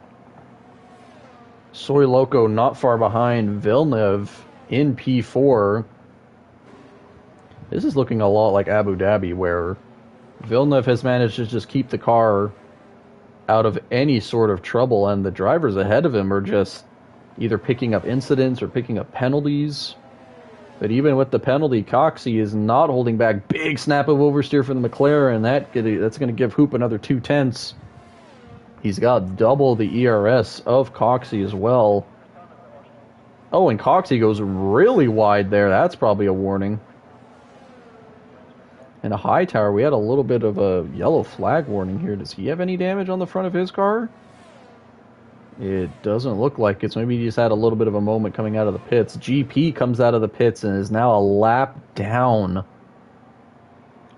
[SPEAKER 1] Soy Loco not far behind. Villeneuve in P4. This is looking a lot like Abu Dhabi, where Villeneuve has managed to just keep the car out of any sort of trouble, and the drivers ahead of him are just either picking up incidents or picking up penalties. But even with the penalty, Coxie is not holding back. Big snap of oversteer from the McLaren. That's going to give Hoop another 0.2. He's got double the ERS of Coxie as well. Oh, and Coxie goes really wide there. That's probably a warning. And a Hightower, we had a little bit of a yellow flag warning here. Does he have any damage on the front of his car? It doesn't look like it. So maybe he just had a little bit of a moment coming out of the pits. GP comes out of the pits and is now a lap down.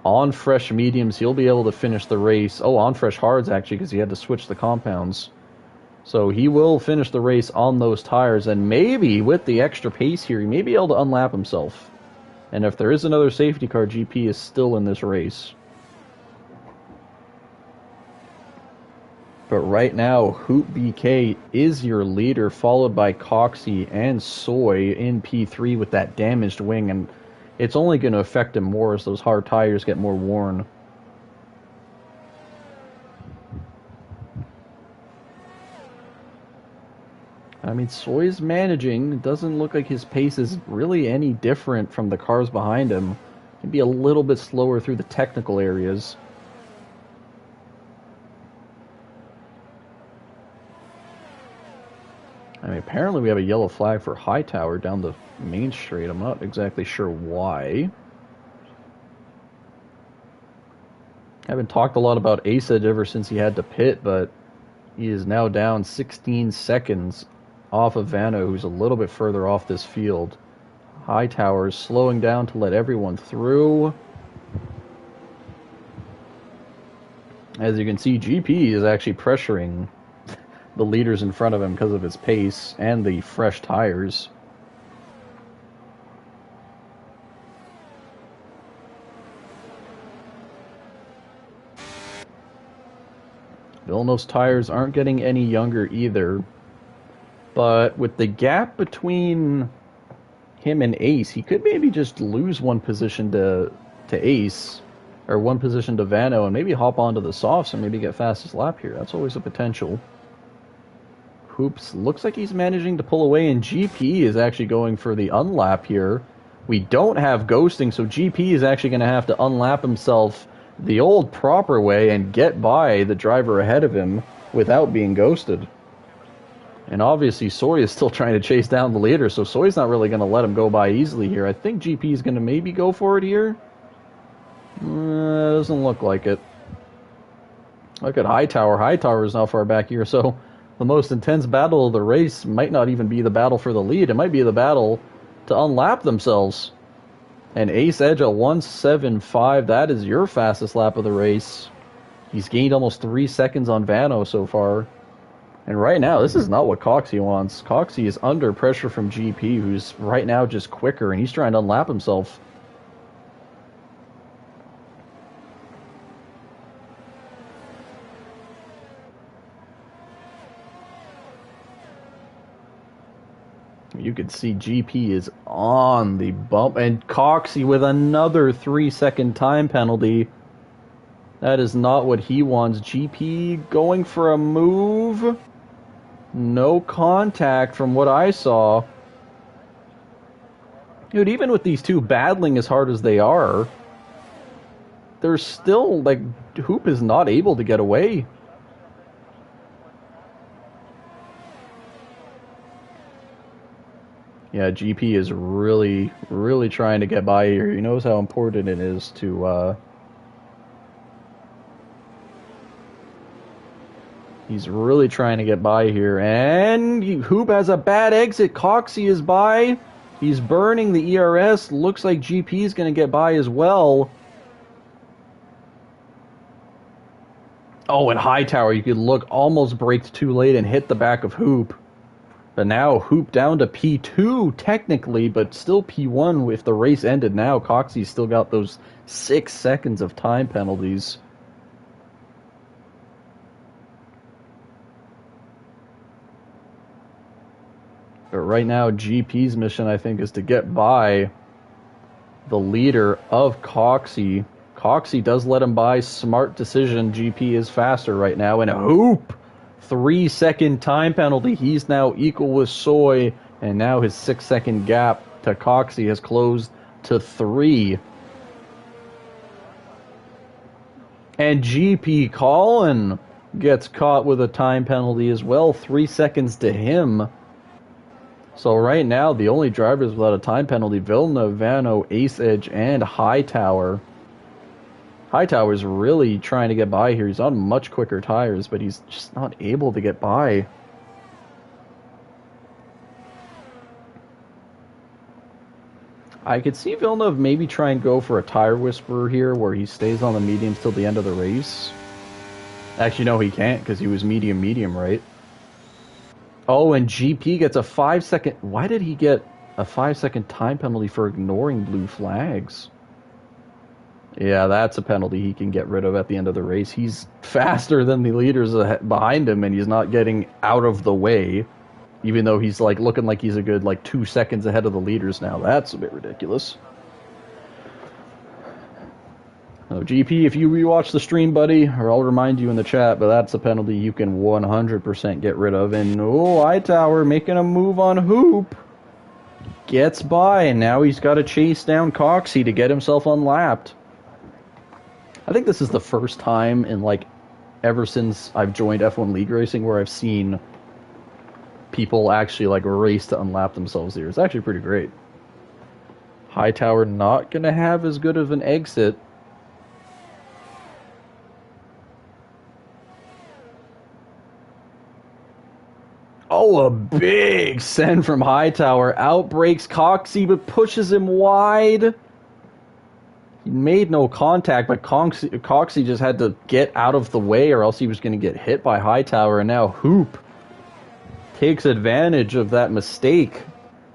[SPEAKER 1] On fresh mediums, he'll be able to finish the race. Oh, on fresh hards, actually, because he had to switch the compounds. So he will finish the race on those tires. And maybe with the extra pace here, he may be able to unlap himself. And if there is another safety car, GP is still in this race. But right now, Hoop BK is your leader, followed by Coxie and Soy in P3 with that damaged wing, and it's only going to affect him more as those hard tires get more worn. I mean, Soy's managing. It doesn't look like his pace is really any different from the cars behind him. Can be a little bit slower through the technical areas. I mean, apparently we have a yellow flag for Hightower down the main straight. I'm not exactly sure why. I haven't talked a lot about Ace Edge ever since he had to pit, but he is now down 16 seconds off of Vano, who's a little bit further off this field. Hightower is slowing down to let everyone through. As you can see, GP is actually pressuring the leaders in front of him because of his pace and the fresh tires. Villeneuve's tires aren't getting any younger either. But with the gap between him and Ace, he could maybe just lose one position to Ace, or one position to Vano, and maybe hop onto the softs and maybe get fastest lap here. That's always a potential. Hoops looks like he's managing to pull away, and GP is actually going for the unlap here. We don't have ghosting, so GP is actually going to have to unlap himself the old proper way and get by the driver ahead of him without being ghosted. And obviously Soy is still trying to chase down the leader, so Soy's not really going to let him go by easily here. I think GP is going to maybe go for it here. Doesn't look like it. Look at Hightower. Hightower is not far back here, so the most intense battle of the race might not even be the battle for the lead. It might be the battle to unlap themselves. And Ace Edge at 1:75, that is your fastest lap of the race. He's gained almost 3 seconds on Vano so far. And right now, this is not what Coxie wants. Coxie is under pressure from GP, who's right now just quicker, and he's trying to unlap himself. You can see GP is on the bump, and Coxie with another 3-second time penalty. That is not what he wants. GP going for a move. No contact from what I saw. Dude, even with these two battling as hard as they are, there's still, like, Hoop is not able to get away. Yeah, GP is really, really trying to get by here. He knows how important it is to, he's really trying to get by here. And Hoop has a bad exit. Coxie is by. He's burning the ERS. Looks like GP is going to get by as well. Oh, and Hightower, you could look, almost braked too late and hit the back of Hoop. But now Hoop down to P2 technically, but still P1 if the race ended now. Coxie's still got those 6 seconds of time penalties. But right now, GP's mission, I think, is to get by the leader of Coxie. Coxie does let him by. Smart decision. GP is faster right now. And Hoop! 3-second time penalty. He's now equal with Soy. And now his 6-second gap to Coxie has closed to 3. And GP Colin gets caught with a time penalty as well. 3 seconds to him. So right now, the only drivers without a time penalty, Villeneuve, Vano, Ace Edge, and Hightower. Hightower's really trying to get by here. He's on much quicker tires, but he's just not able to get by. I could see Villeneuve maybe try and go for a tire whisperer here, where he stays on the mediums till the end of the race. Actually, no, he can't, because he was medium, right? Oh, and GP gets a 5-second... Why did he get a 5-second time penalty for ignoring blue flags? Yeah, that's a penalty he can get rid of at the end of the race. He's faster than the leaders behind him, and he's not getting out of the way, even though he's like looking like he's a good like 2 seconds ahead of the leaders now. That's a bit ridiculous. Oh, GP, if you rewatch the stream, buddy, or I'll remind you in the chat, but that's a penalty you can 100% get rid of. And oh, Hightower making a move on Hoop. Gets by, and now he's got to chase down Coxey to get himself unlapped. I think this is the first time in, like, ever since I've joined F1 League Racing where I've seen people actually, like, race to unlap themselves here. It's actually pretty great. Hightower not going to have as good of an exit. Oh, a big send from Hightower. Outbreaks Coxey, but pushes him wide. He made no contact, but Coxey just had to get out of the way or else he was going to get hit by Hightower. And now Hoop takes advantage of that mistake.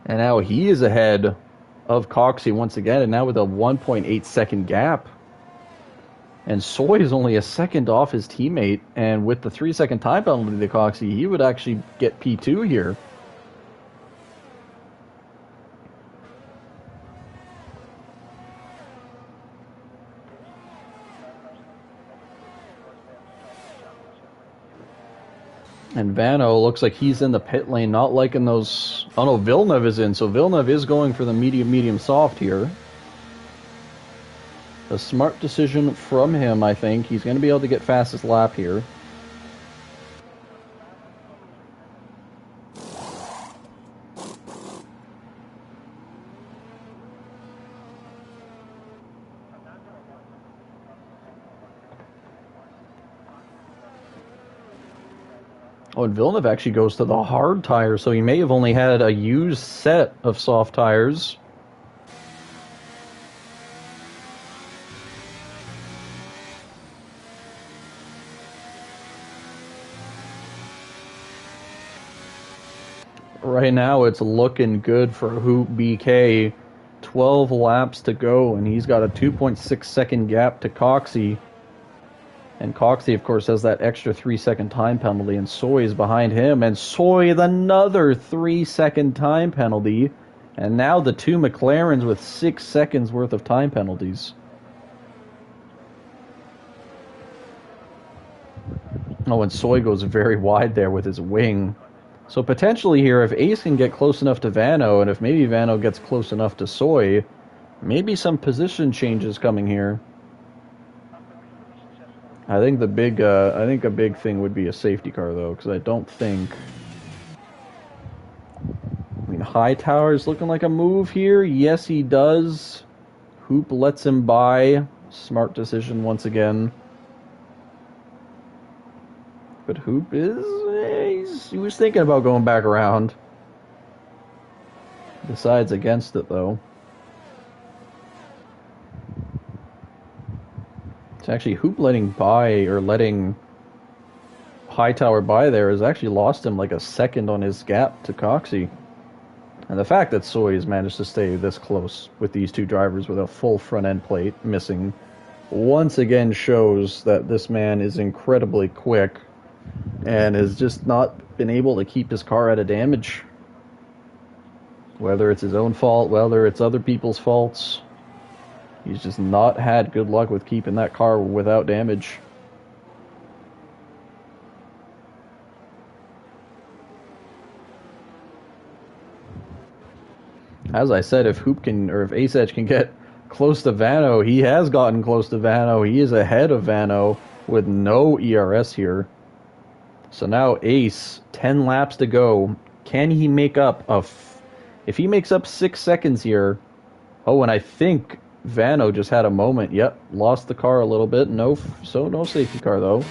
[SPEAKER 1] And now he is ahead of Coxey once again, and now with a 1.8 second gap. And Soy is only a second off his teammate, and with the 3-second time penalty to Coxey, he would actually get P2 here. And Vano looks like he's in the pit lane, not liking those... Oh no, Villeneuve is in, so Villeneuve is going for the medium soft here. A smart decision from him, I think. He's going to be able to get fastest lap here. Oh, and Villeneuve actually goes to the hard tire, so he may have only had a used set of soft tires. Right now, it's looking good for Hoop BK. 12 laps to go, and he's got a 2.6 second gap to Coxey. And Coxey, of course, has that extra 3-second time penalty, and Soy is behind him. And Soy with another 3-second time penalty. And now the two McLarens with 6 seconds worth of time penalties. Oh, and Soy goes very wide there with his wing. So potentially here, if Ace can get close enough to Vano, and if maybe Vano gets close enough to Soy, maybe some position changes coming here. I think a big thing would be a safety car though, because I don't think. I mean, Hightower's looking like a move here. Yes, he does. Hoop lets him by. Smart decision once again. But Hoop he was thinking about going back around. Decides against it, though. It's actually Hoop letting Hightower by there has actually lost him like a second on his gap to Coxey. And the fact that Soy has managed to stay this close with these two drivers with a full front end plate missing once again shows that this man is incredibly quick and has just not been able to keep his car out of damage. Whether it's his own fault, whether it's other people's faults, he's just not had good luck with keeping that car without damage. As I said, if Ace Edge can get close to Vano, he has gotten close to Vano. He is ahead of Vano with no ERS here. So now Ace, 10 laps to go. Can he make up if he makes up 6 seconds here? Oh, and I think Vano just had a moment. Yep, lost the car a little bit. No safety car though.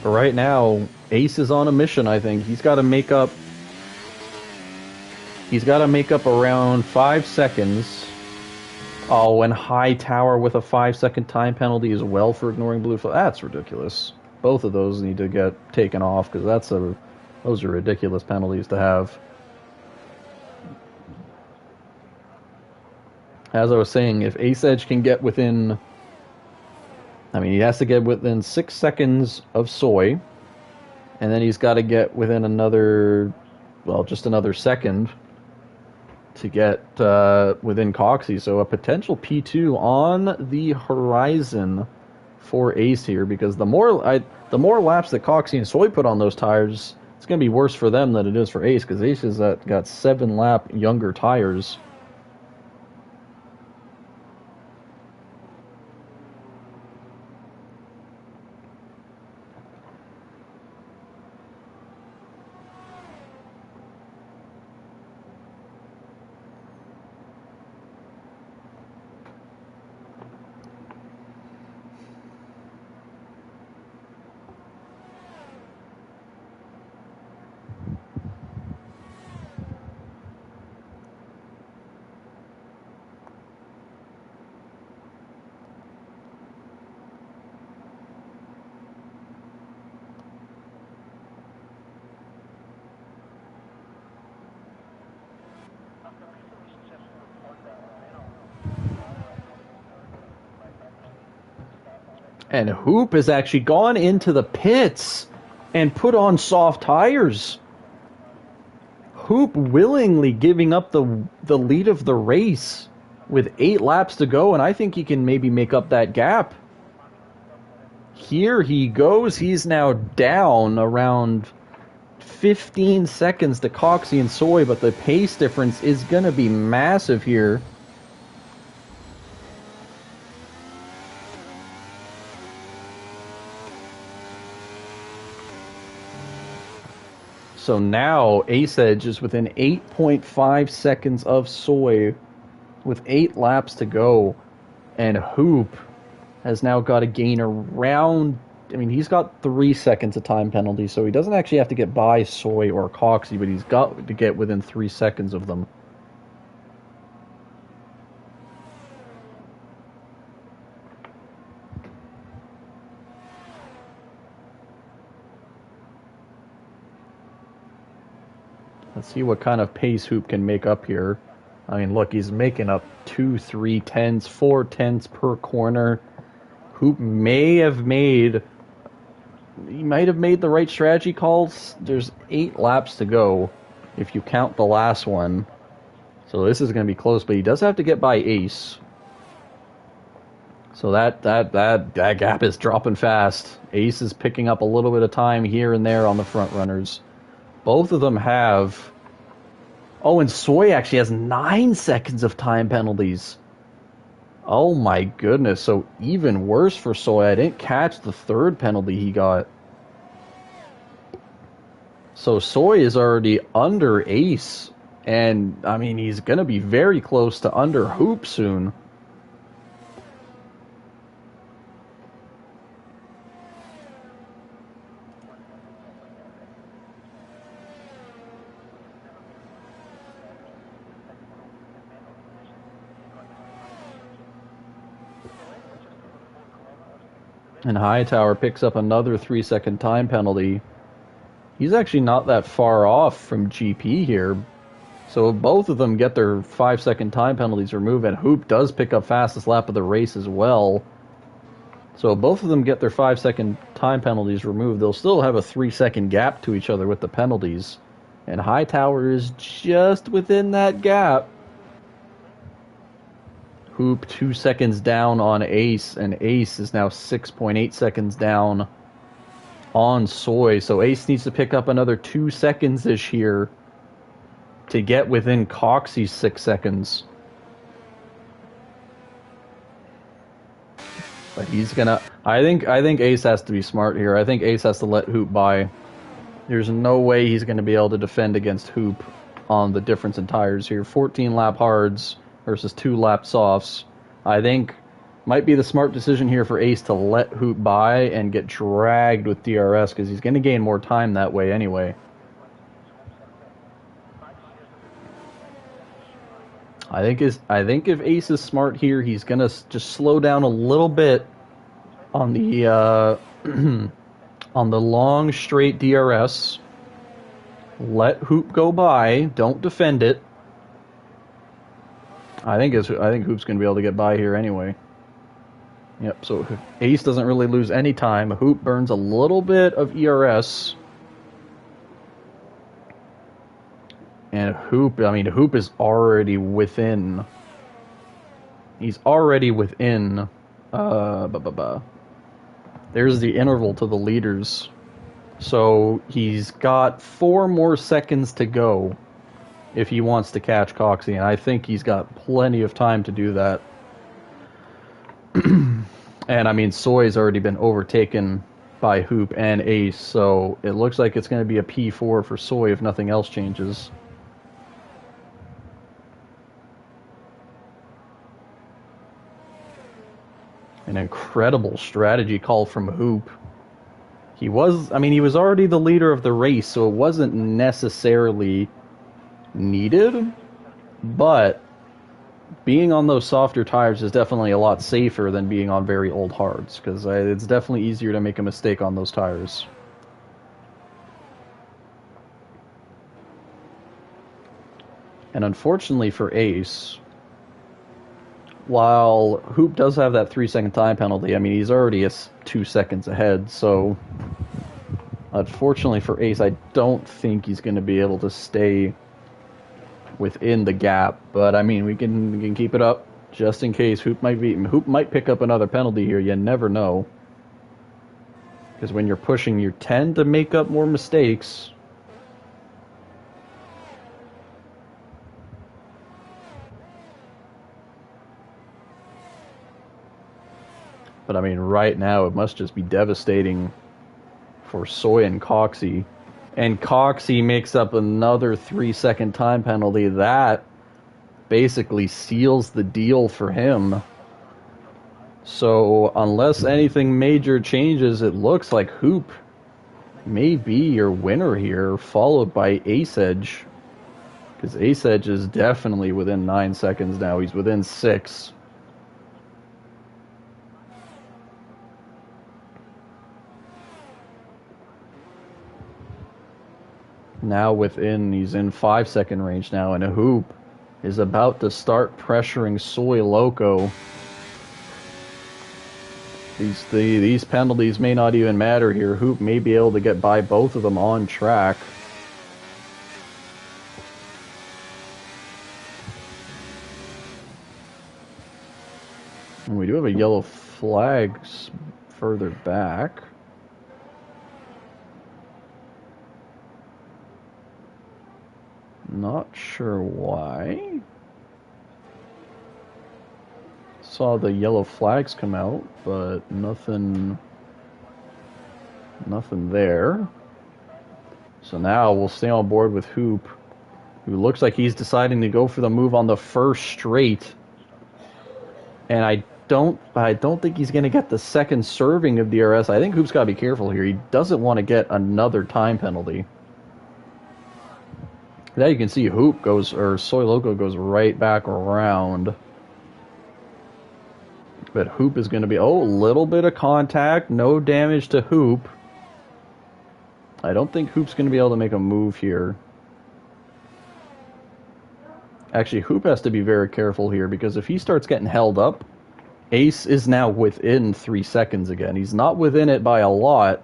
[SPEAKER 1] But right now, Ace is on a mission. I think he's got to make up. He's got to make up around 5 seconds. Oh, and Hightower with a 5-second time penalty as well for ignoring blue flag. That's ridiculous. Both of those need to get taken off because those are ridiculous penalties to have. As I was saying, if Ace Edge can get within I mean, he has to get within 6 seconds of Soy, and then he's got to get within another, well, just another second to get within Coxie. So a potential P2 on the horizon for Ace here, because the more laps that Coxie and Soy put on those tires, it's going to be worse for them than it is for Ace, because Ace has got 7 lap younger tires. And Hoop has actually gone into the pits and put on soft tires. Hoop willingly giving up the lead of the race with 8 laps to go, and I think he can maybe make up that gap. Here he goes. He's now down around 15 seconds to Coxie and Soy, but the pace difference is going to be massive here. So now Ace Edge is within 8.5 seconds of Soy with 8 laps to go. And Hoop has now got to gain around, I mean, he's got 3 seconds of time penalty, so he doesn't actually have to get by Soy or Coxie, but he's got to get within 3 seconds of them. Let's see what kind of pace Hoop can make up here. I mean, look, he's making up 2, 3 tenths, 4 tenths per corner. Hoop may have made... He might have made the right strategy calls. There's 8 laps to go, if you count the last one. So this is going to be close, but he does have to get by Ace. So that gap is dropping fast. Ace is picking up a little bit of time here and there on the front runners. Both of them have... Oh, and Soy actually has 9 seconds of time penalties. Oh my goodness, so even worse for Soy. I didn't catch the 3rd penalty he got. So Soy is already under Ace. And, I mean, he's going to be very close to under Hoop soon. And Hightower picks up another 3-second time penalty. He's actually not that far off from GP here. So both of them get their 5-second time penalties removed, and Hoop does pick up fastest lap of the race as well. So both of them get their 5-second time penalties removed. They'll still have a 3-second gap to each other with the penalties. And Hightower is just within that gap. Hoop 2 seconds down on Ace, and Ace is now 6.8 seconds down on Soy. So Ace needs to pick up another 2 seconds-ish here to get within Coxie's 6 seconds. But he's gonna... I think Ace has to be smart here. I think Ace has to let Hoop by. There's no way he's going to be able to defend against Hoop on the difference in tires here. 14 lap hards versus 2 lap softs. I think might be the smart decision here for Ace to let Hoop by and get dragged with DRS, because he's going to gain more time that way anyway. I think if Ace is smart here, he's going to just slow down a little bit on the on the long straight DRS. Let Hoop go by. Don't defend it. I think Hoop's going to be able to get by here anyway. Yep, so Ace doesn't really lose any time. Hoop burns a little bit of ERS. And Hoop, I mean, Hoop is already within. He's already within. There's the interval to the leaders. So he's got 4 more seconds to go if he wants to catch Coxie, and I think he's got plenty of time to do that. And I mean, Soy's already been overtaken by Hoop and Ace, so it looks like it's going to be a P4 for Soy if nothing else changes. An incredible strategy call from Hoop. He was already the leader of the race, so it wasn't necessarily needed, but being on those softer tires is definitely a lot safer than being on very old hards, because it's definitely easier to make a mistake on those tires. And unfortunately for Ace, while Hoop does have that 3-second time penalty, I mean, he's already 2 seconds ahead, so unfortunately for Ace, I don't think he's going to be able to stay within the gap, but I mean, we can keep it up just in case. Hoop might pick up another penalty here. You never know, because when you're pushing, you tend to make up more mistakes. But I mean, right now it must just be devastating for Soy and Coxie. And Coxie makes up another 3-second time penalty. That basically seals the deal for him. So unless anything major changes, it looks like Hoop may be your winner here, followed by Ace Edge. Because Ace Edge is definitely within 9 seconds now. He's within 6. Now he's in 5-second range now, and Hoop is about to start pressuring Soy Loco. These penalties may not even matter here. Hoop may be able to get by both of them on track. And we do have a yellow flag further back. Not sure why. Saw the yellow flags come out, but nothing there. So now we'll stay on board with Hoop, who looks like he's deciding to go for the move on the first straight. And I don't think he's going to get the second serving of DRS. I think Hoop's got to be careful here. He doesn't want to get another time penalty. Now you can see Soy Loco goes right back around. But Hoop is going to be, a little bit of contact, no damage to Hoop. I don't think Hoop's going to be able to make a move here. Actually, Hoop has to be very careful here, because if he starts getting held up, Ace is now within 3 seconds again. He's not within it by a lot,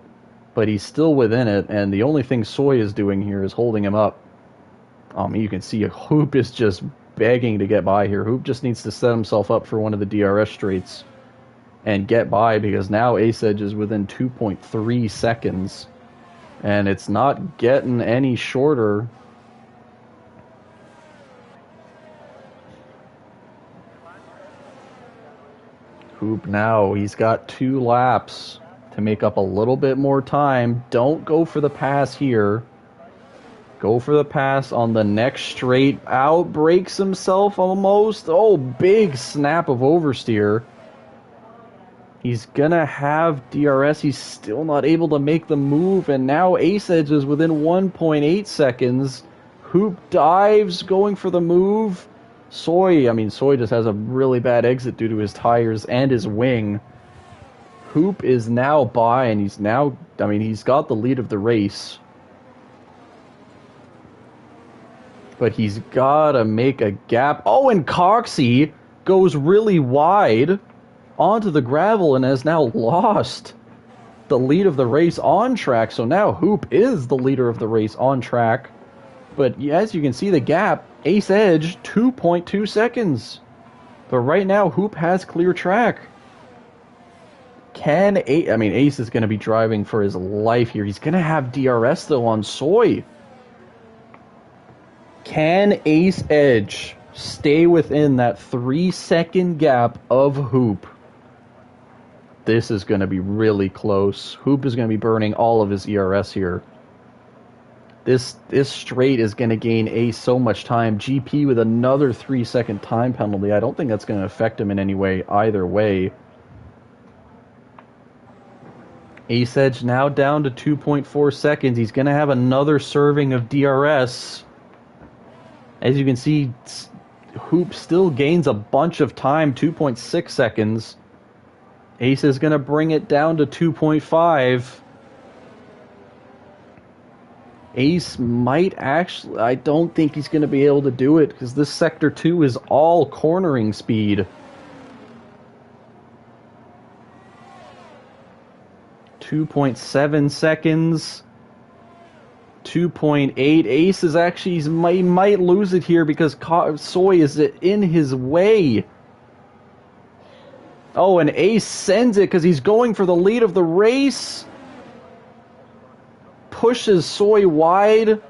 [SPEAKER 1] but he's still within it, and the only thing Soy is doing here is holding him up. You can see Hoop is just begging to get by here. Hoop just needs to set himself up for one of the DRS straights and get by, because now Ace Edge is within 2.3 seconds, and it's not getting any shorter. Hoop now, he's got 2 laps to make up a little bit more time. Don't go for the pass here. Go for the pass on the next straight. Out, breaks himself almost. Oh, big snap of oversteer. He's gonna have DRS. He's still not able to make the move, and now Ace Edge is within 1.8 seconds. Hoop dives, going for the move. Soy just has a really bad exit due to his tires and his wing. Hoop is now by, and he's got the lead of the race. But he's got to make a gap. Oh, and Coxie goes really wide onto the gravel and has now lost the lead of the race on track. So now Hoop is the leader of the race on track. But as you can see, the gap, Ace Edge, 2.2 seconds. But right now, Hoop has clear track. Ace is going to be driving for his life here. He's going to have DRS, though, on Soy. Can Ace Edge stay within that 3-second gap of Hoop? This is going to be really close. Hoop is going to be burning all of his ERS here. This straight is going to gain Ace so much time. GP with another 3-second time penalty. I don't think that's going to affect him in any way either way. Ace Edge now down to 2.4 seconds. He's going to have another serving of DRS. As you can see, Hoop still gains a bunch of time, 2.6 seconds. Ace is going to bring it down to 2.5. Ace might actually... I don't think he's going to be able to do it because this Sector 2 is all cornering speed. 2.7 seconds. 2.8. Ace is actually... he might lose it here because Soy is in his way. Oh, and Ace sends it because he's going for the lead of the race. Pushes Soy wide,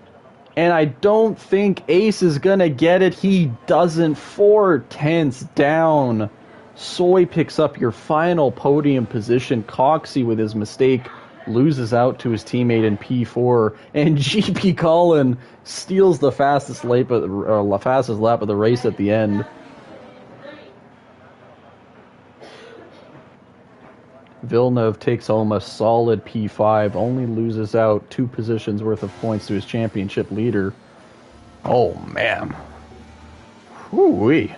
[SPEAKER 1] and I don't think Ace is gonna get it. He doesn't. 4/10 down. Soy picks up your final podium position. Coxey, with his mistake, loses out to his teammate in P4, and GP Colin steals the fastest lap of the race at the end. Villeneuve takes home a solid P5, only loses out 2 positions worth of points to his championship leader. Oh, man. Whoo-wee.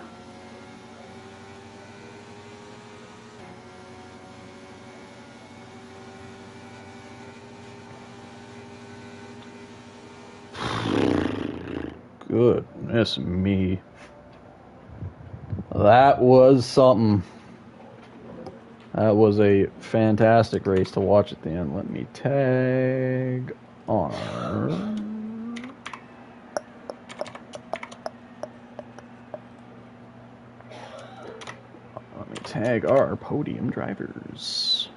[SPEAKER 1] Goodness me. That was something. That was a fantastic race to watch at the end. Let me tag on. Let me tag our podium drivers.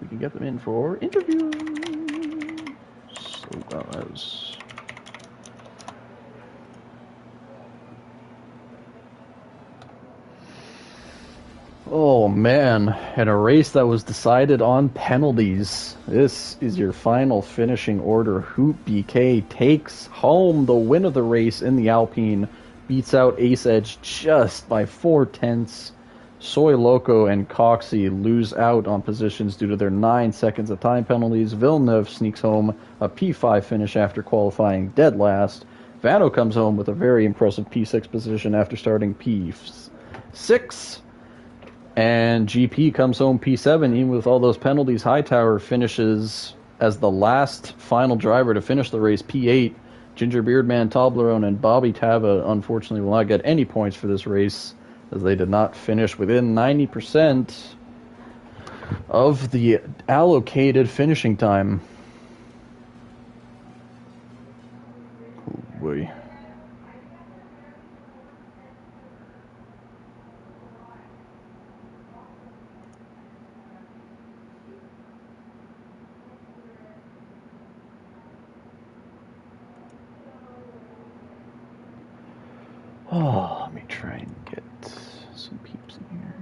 [SPEAKER 1] We can get them in for interviews. So that was... Oh man, in a race that was decided on penalties. This is your final finishing order. Hoop BK takes home the win of the race in the Alpine, beats out Ace Edge just by 4/10. Soy Loco and Coxey lose out on positions due to their 9 seconds of time penalties. Villeneuve sneaks home a P5 finish after qualifying dead last. Vano comes home with a very impressive P6 position after starting P6. And GP comes home P7, even with all those penalties. Hightower finishes as the last final driver to finish the race, P8. Ginger Beardman, Toblerone, and Bobby Tava, unfortunately, will not get any points for this race, as they did not finish within 90% of the allocated finishing time. Oh boy. Oh, let me try and get some peeps in here.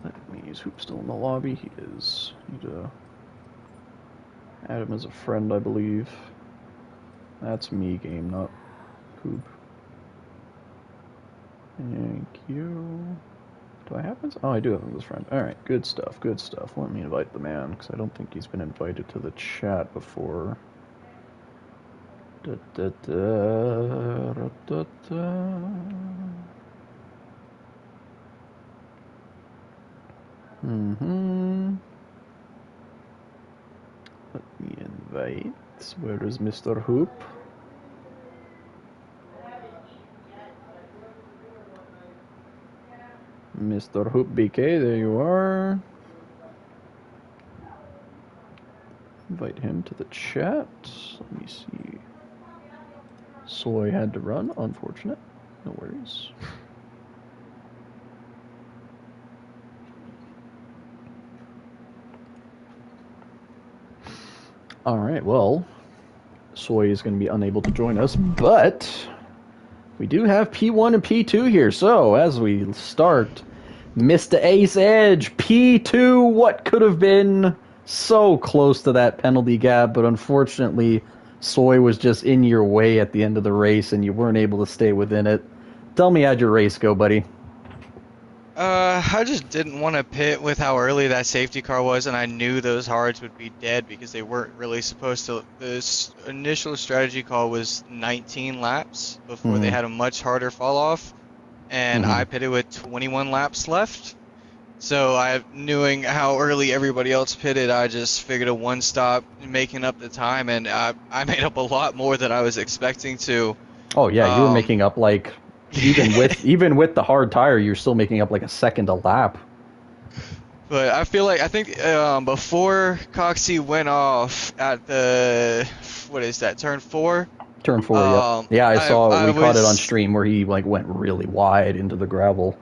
[SPEAKER 1] Let me use Hoop still in the lobby. He is. Need to add him as a friend, I believe. That's me game, not Hoop. Thank you. Do I have his? Oh, I do have him as a friend. Alright, good stuff, good stuff. Let me invite the man, because I don't think he's been invited to the chat before. Let me invite. Where is Mr. Hoop? Mr. Hoop BK, there you are. Invite him to the chat. Let me see. Soy had to run, unfortunate. No worries. Alright, well, Soy is going to be unable to join us, but we do have P1 and P2 here. So, as we start, Mr. Ace Edge, P2, what could have been so close to that penalty gap, but unfortunately, Soy was just in your way at the end of the race, and you weren't able to stay within it. Tell me how'd your race go, buddy?
[SPEAKER 2] I just didn't want to pit with how early that safety car was, and I knew those hards would be dead because they weren't really supposed to. This initial strategy call was 19 laps before they had a much harder fall off, and I pitted with 21 laps left. So knowing how early everybody else pitted, I just figured a one stop making up the time, and I made up a lot more than I was expecting to.
[SPEAKER 1] Oh yeah, you were making up like even with the hard tire, you're still making up like a second a lap.
[SPEAKER 2] But I think before Coxie went off at the turn 4.
[SPEAKER 1] Turn 4, yep. Yeah, I saw we caught it on stream where he like went really wide into the gravel.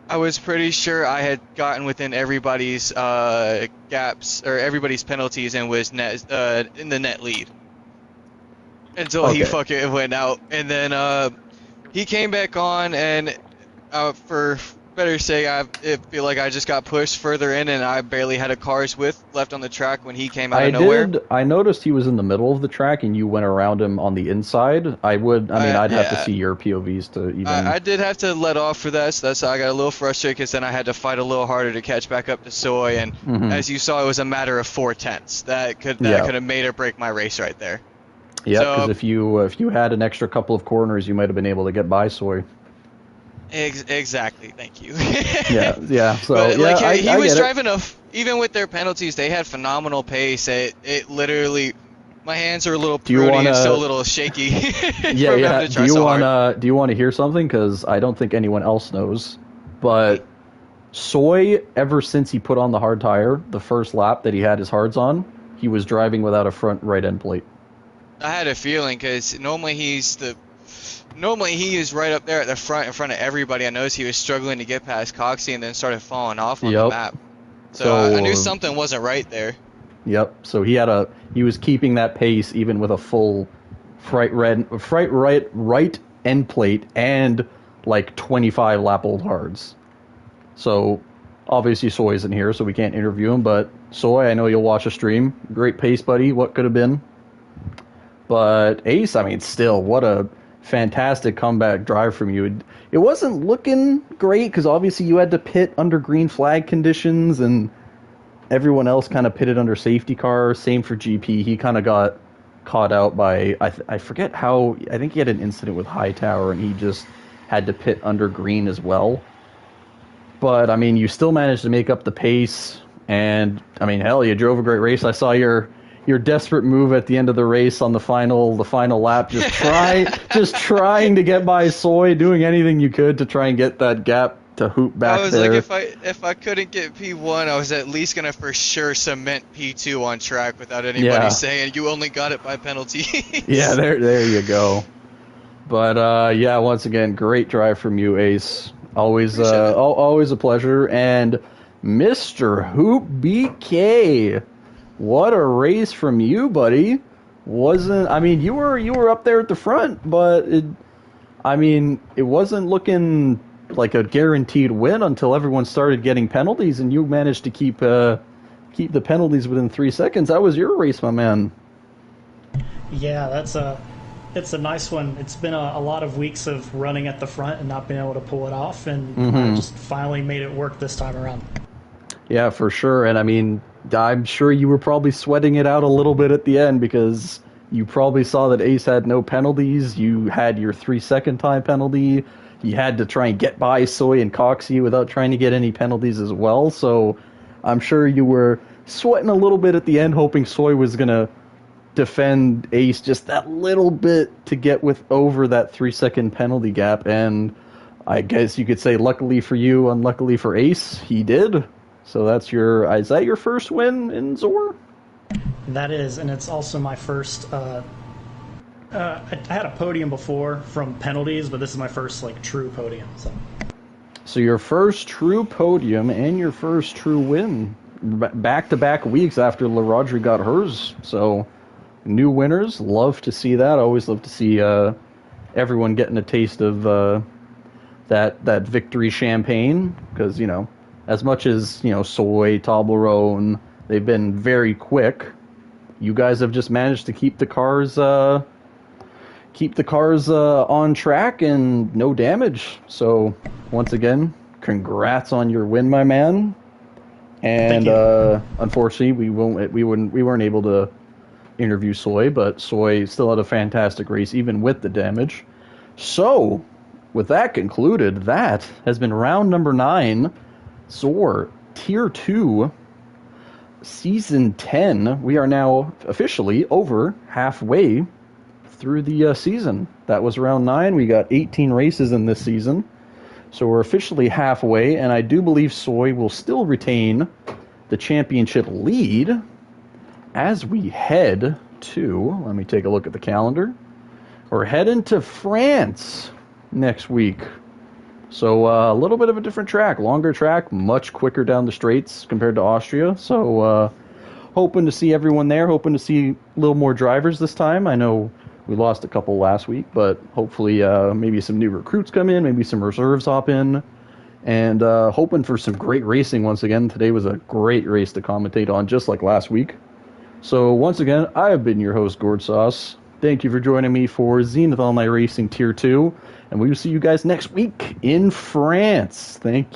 [SPEAKER 2] I was pretty sure I had gotten within everybody's gaps or everybody's penalties and was in the net lead until he fucking went out, and then he came back on, and for better say, I feel like I just got pushed further in, and I barely had a car's width left on the track when he came out of nowhere.
[SPEAKER 1] I noticed he was in the middle of the track, and you went around him on the inside. I'd have to see your POVs to even.
[SPEAKER 2] I did have to let off for that, so that's how I got a little frustrated, because then I had to fight a little harder to catch back up to Soy, and as you saw, it was a matter of 4/10. That could have made or break my race right there.
[SPEAKER 1] Yeah, because if you had an extra couple of corners, you might have been able to get by Soy.
[SPEAKER 2] Exactly, thank you.
[SPEAKER 1] yeah. So but,
[SPEAKER 2] he was driving even with their penalties, they had phenomenal pace. It literally, my hands are a little pruny and still a little shaky.
[SPEAKER 1] Yeah. Do you want to hear something? Because I don't think anyone else knows, but Soy, ever since he put on the hard tire, the first lap that he had his hards on, he was driving without a front right end plate.
[SPEAKER 2] I had a feeling, because normally he is right up there at the front in front of everybody. I noticed he was struggling to get past Coxie and then started falling off on the map. So I knew something wasn't right there. Yep.
[SPEAKER 1] So he was keeping that pace even with a full right end plate and like 25 lap old hards. So obviously Soy isn't here, so we can't interview him. But Soy, I know you'll watch a stream. Great pace, buddy. What could have been? But Ace, I mean, still, what a fantastic comeback drive from you. It wasn't looking great because obviously you had to pit under green flag conditions, and everyone else kind of pitted under safety car. Same for GP. He kind of got caught out by, I forget how, I think he had an incident with Hightower and he just had to pit under green as well. But, I mean, you still managed to make up the pace, and, I mean, hell, you drove a great race. I saw your desperate move at the end of the race on the final lap, just trying to get by Soy, doing anything you could to try and get that gap to Hoop back there.
[SPEAKER 2] I was like, if I couldn't get P1, I was at least gonna for sure cement P2 on track without anybody saying you only got it by penalty.
[SPEAKER 1] Yeah, there you go. But once again, great drive from you, Ace. Always a pleasure. And Mr. Hoop BK. What a race from you, buddy. You were up there at the front, but it wasn't looking like a guaranteed win until everyone started getting penalties, and you managed to keep the penalties within 3 seconds. That was your race, my man.
[SPEAKER 3] Yeah, it's a nice one. It's been a lot of weeks of running at the front and not being able to pull it off, and I just finally made it work this time around.
[SPEAKER 1] Yeah, for sure. And I mean, I'm sure you were probably sweating it out a little bit at the end because you probably saw that Ace had no penalties. You had your 3-second time penalty. You had to try and get by Soy and Coxie without trying to get any penalties as well. So I'm sure you were sweating a little bit at the end, hoping Soy was going to defend Ace just that little bit to get over that 3-second penalty gap, and I guess you could say luckily for you, unluckily for Ace, he did. So is that your first win in ZOR?
[SPEAKER 3] That is, and it's also my first. I had a podium before from penalties, but this is my first true podium.
[SPEAKER 1] So your first true podium and your first true win, back-to-back weeks after LaRodri got hers. So new winners, love to see that. Always love to see everyone getting a taste of that victory champagne, because as much as Soy, Toblerone, they've been very quick. You guys have just managed to keep the cars on track and no damage. So once again, congrats on your win, my man. And unfortunately, we weren't able to interview Soy, but Soy still had a fantastic race even with the damage. So with that concluded, that has been round number 9, ZOR Tier 2, Season 10. We are now officially over halfway through the season. That was round 9. We got 18 races in this season. So we're officially halfway, and I do believe Soy will still retain the championship lead as we head to, let me take a look at the calendar, we're heading to France next week. So a little bit of a different track, longer track, much quicker down the straights compared to Austria. So hoping to see everyone there, hoping to see a little more drivers this time. I know we lost a couple last week, but hopefully maybe some new recruits come in, maybe some reserves hop in, and hoping for some great racing once again. Today was a great race to commentate on, just like last week. So once again, I have been your host, Gord Sauce. Thank you for joining me for Zenith Online Racing Tier 2, and we will see you guys next week in France. Thank you.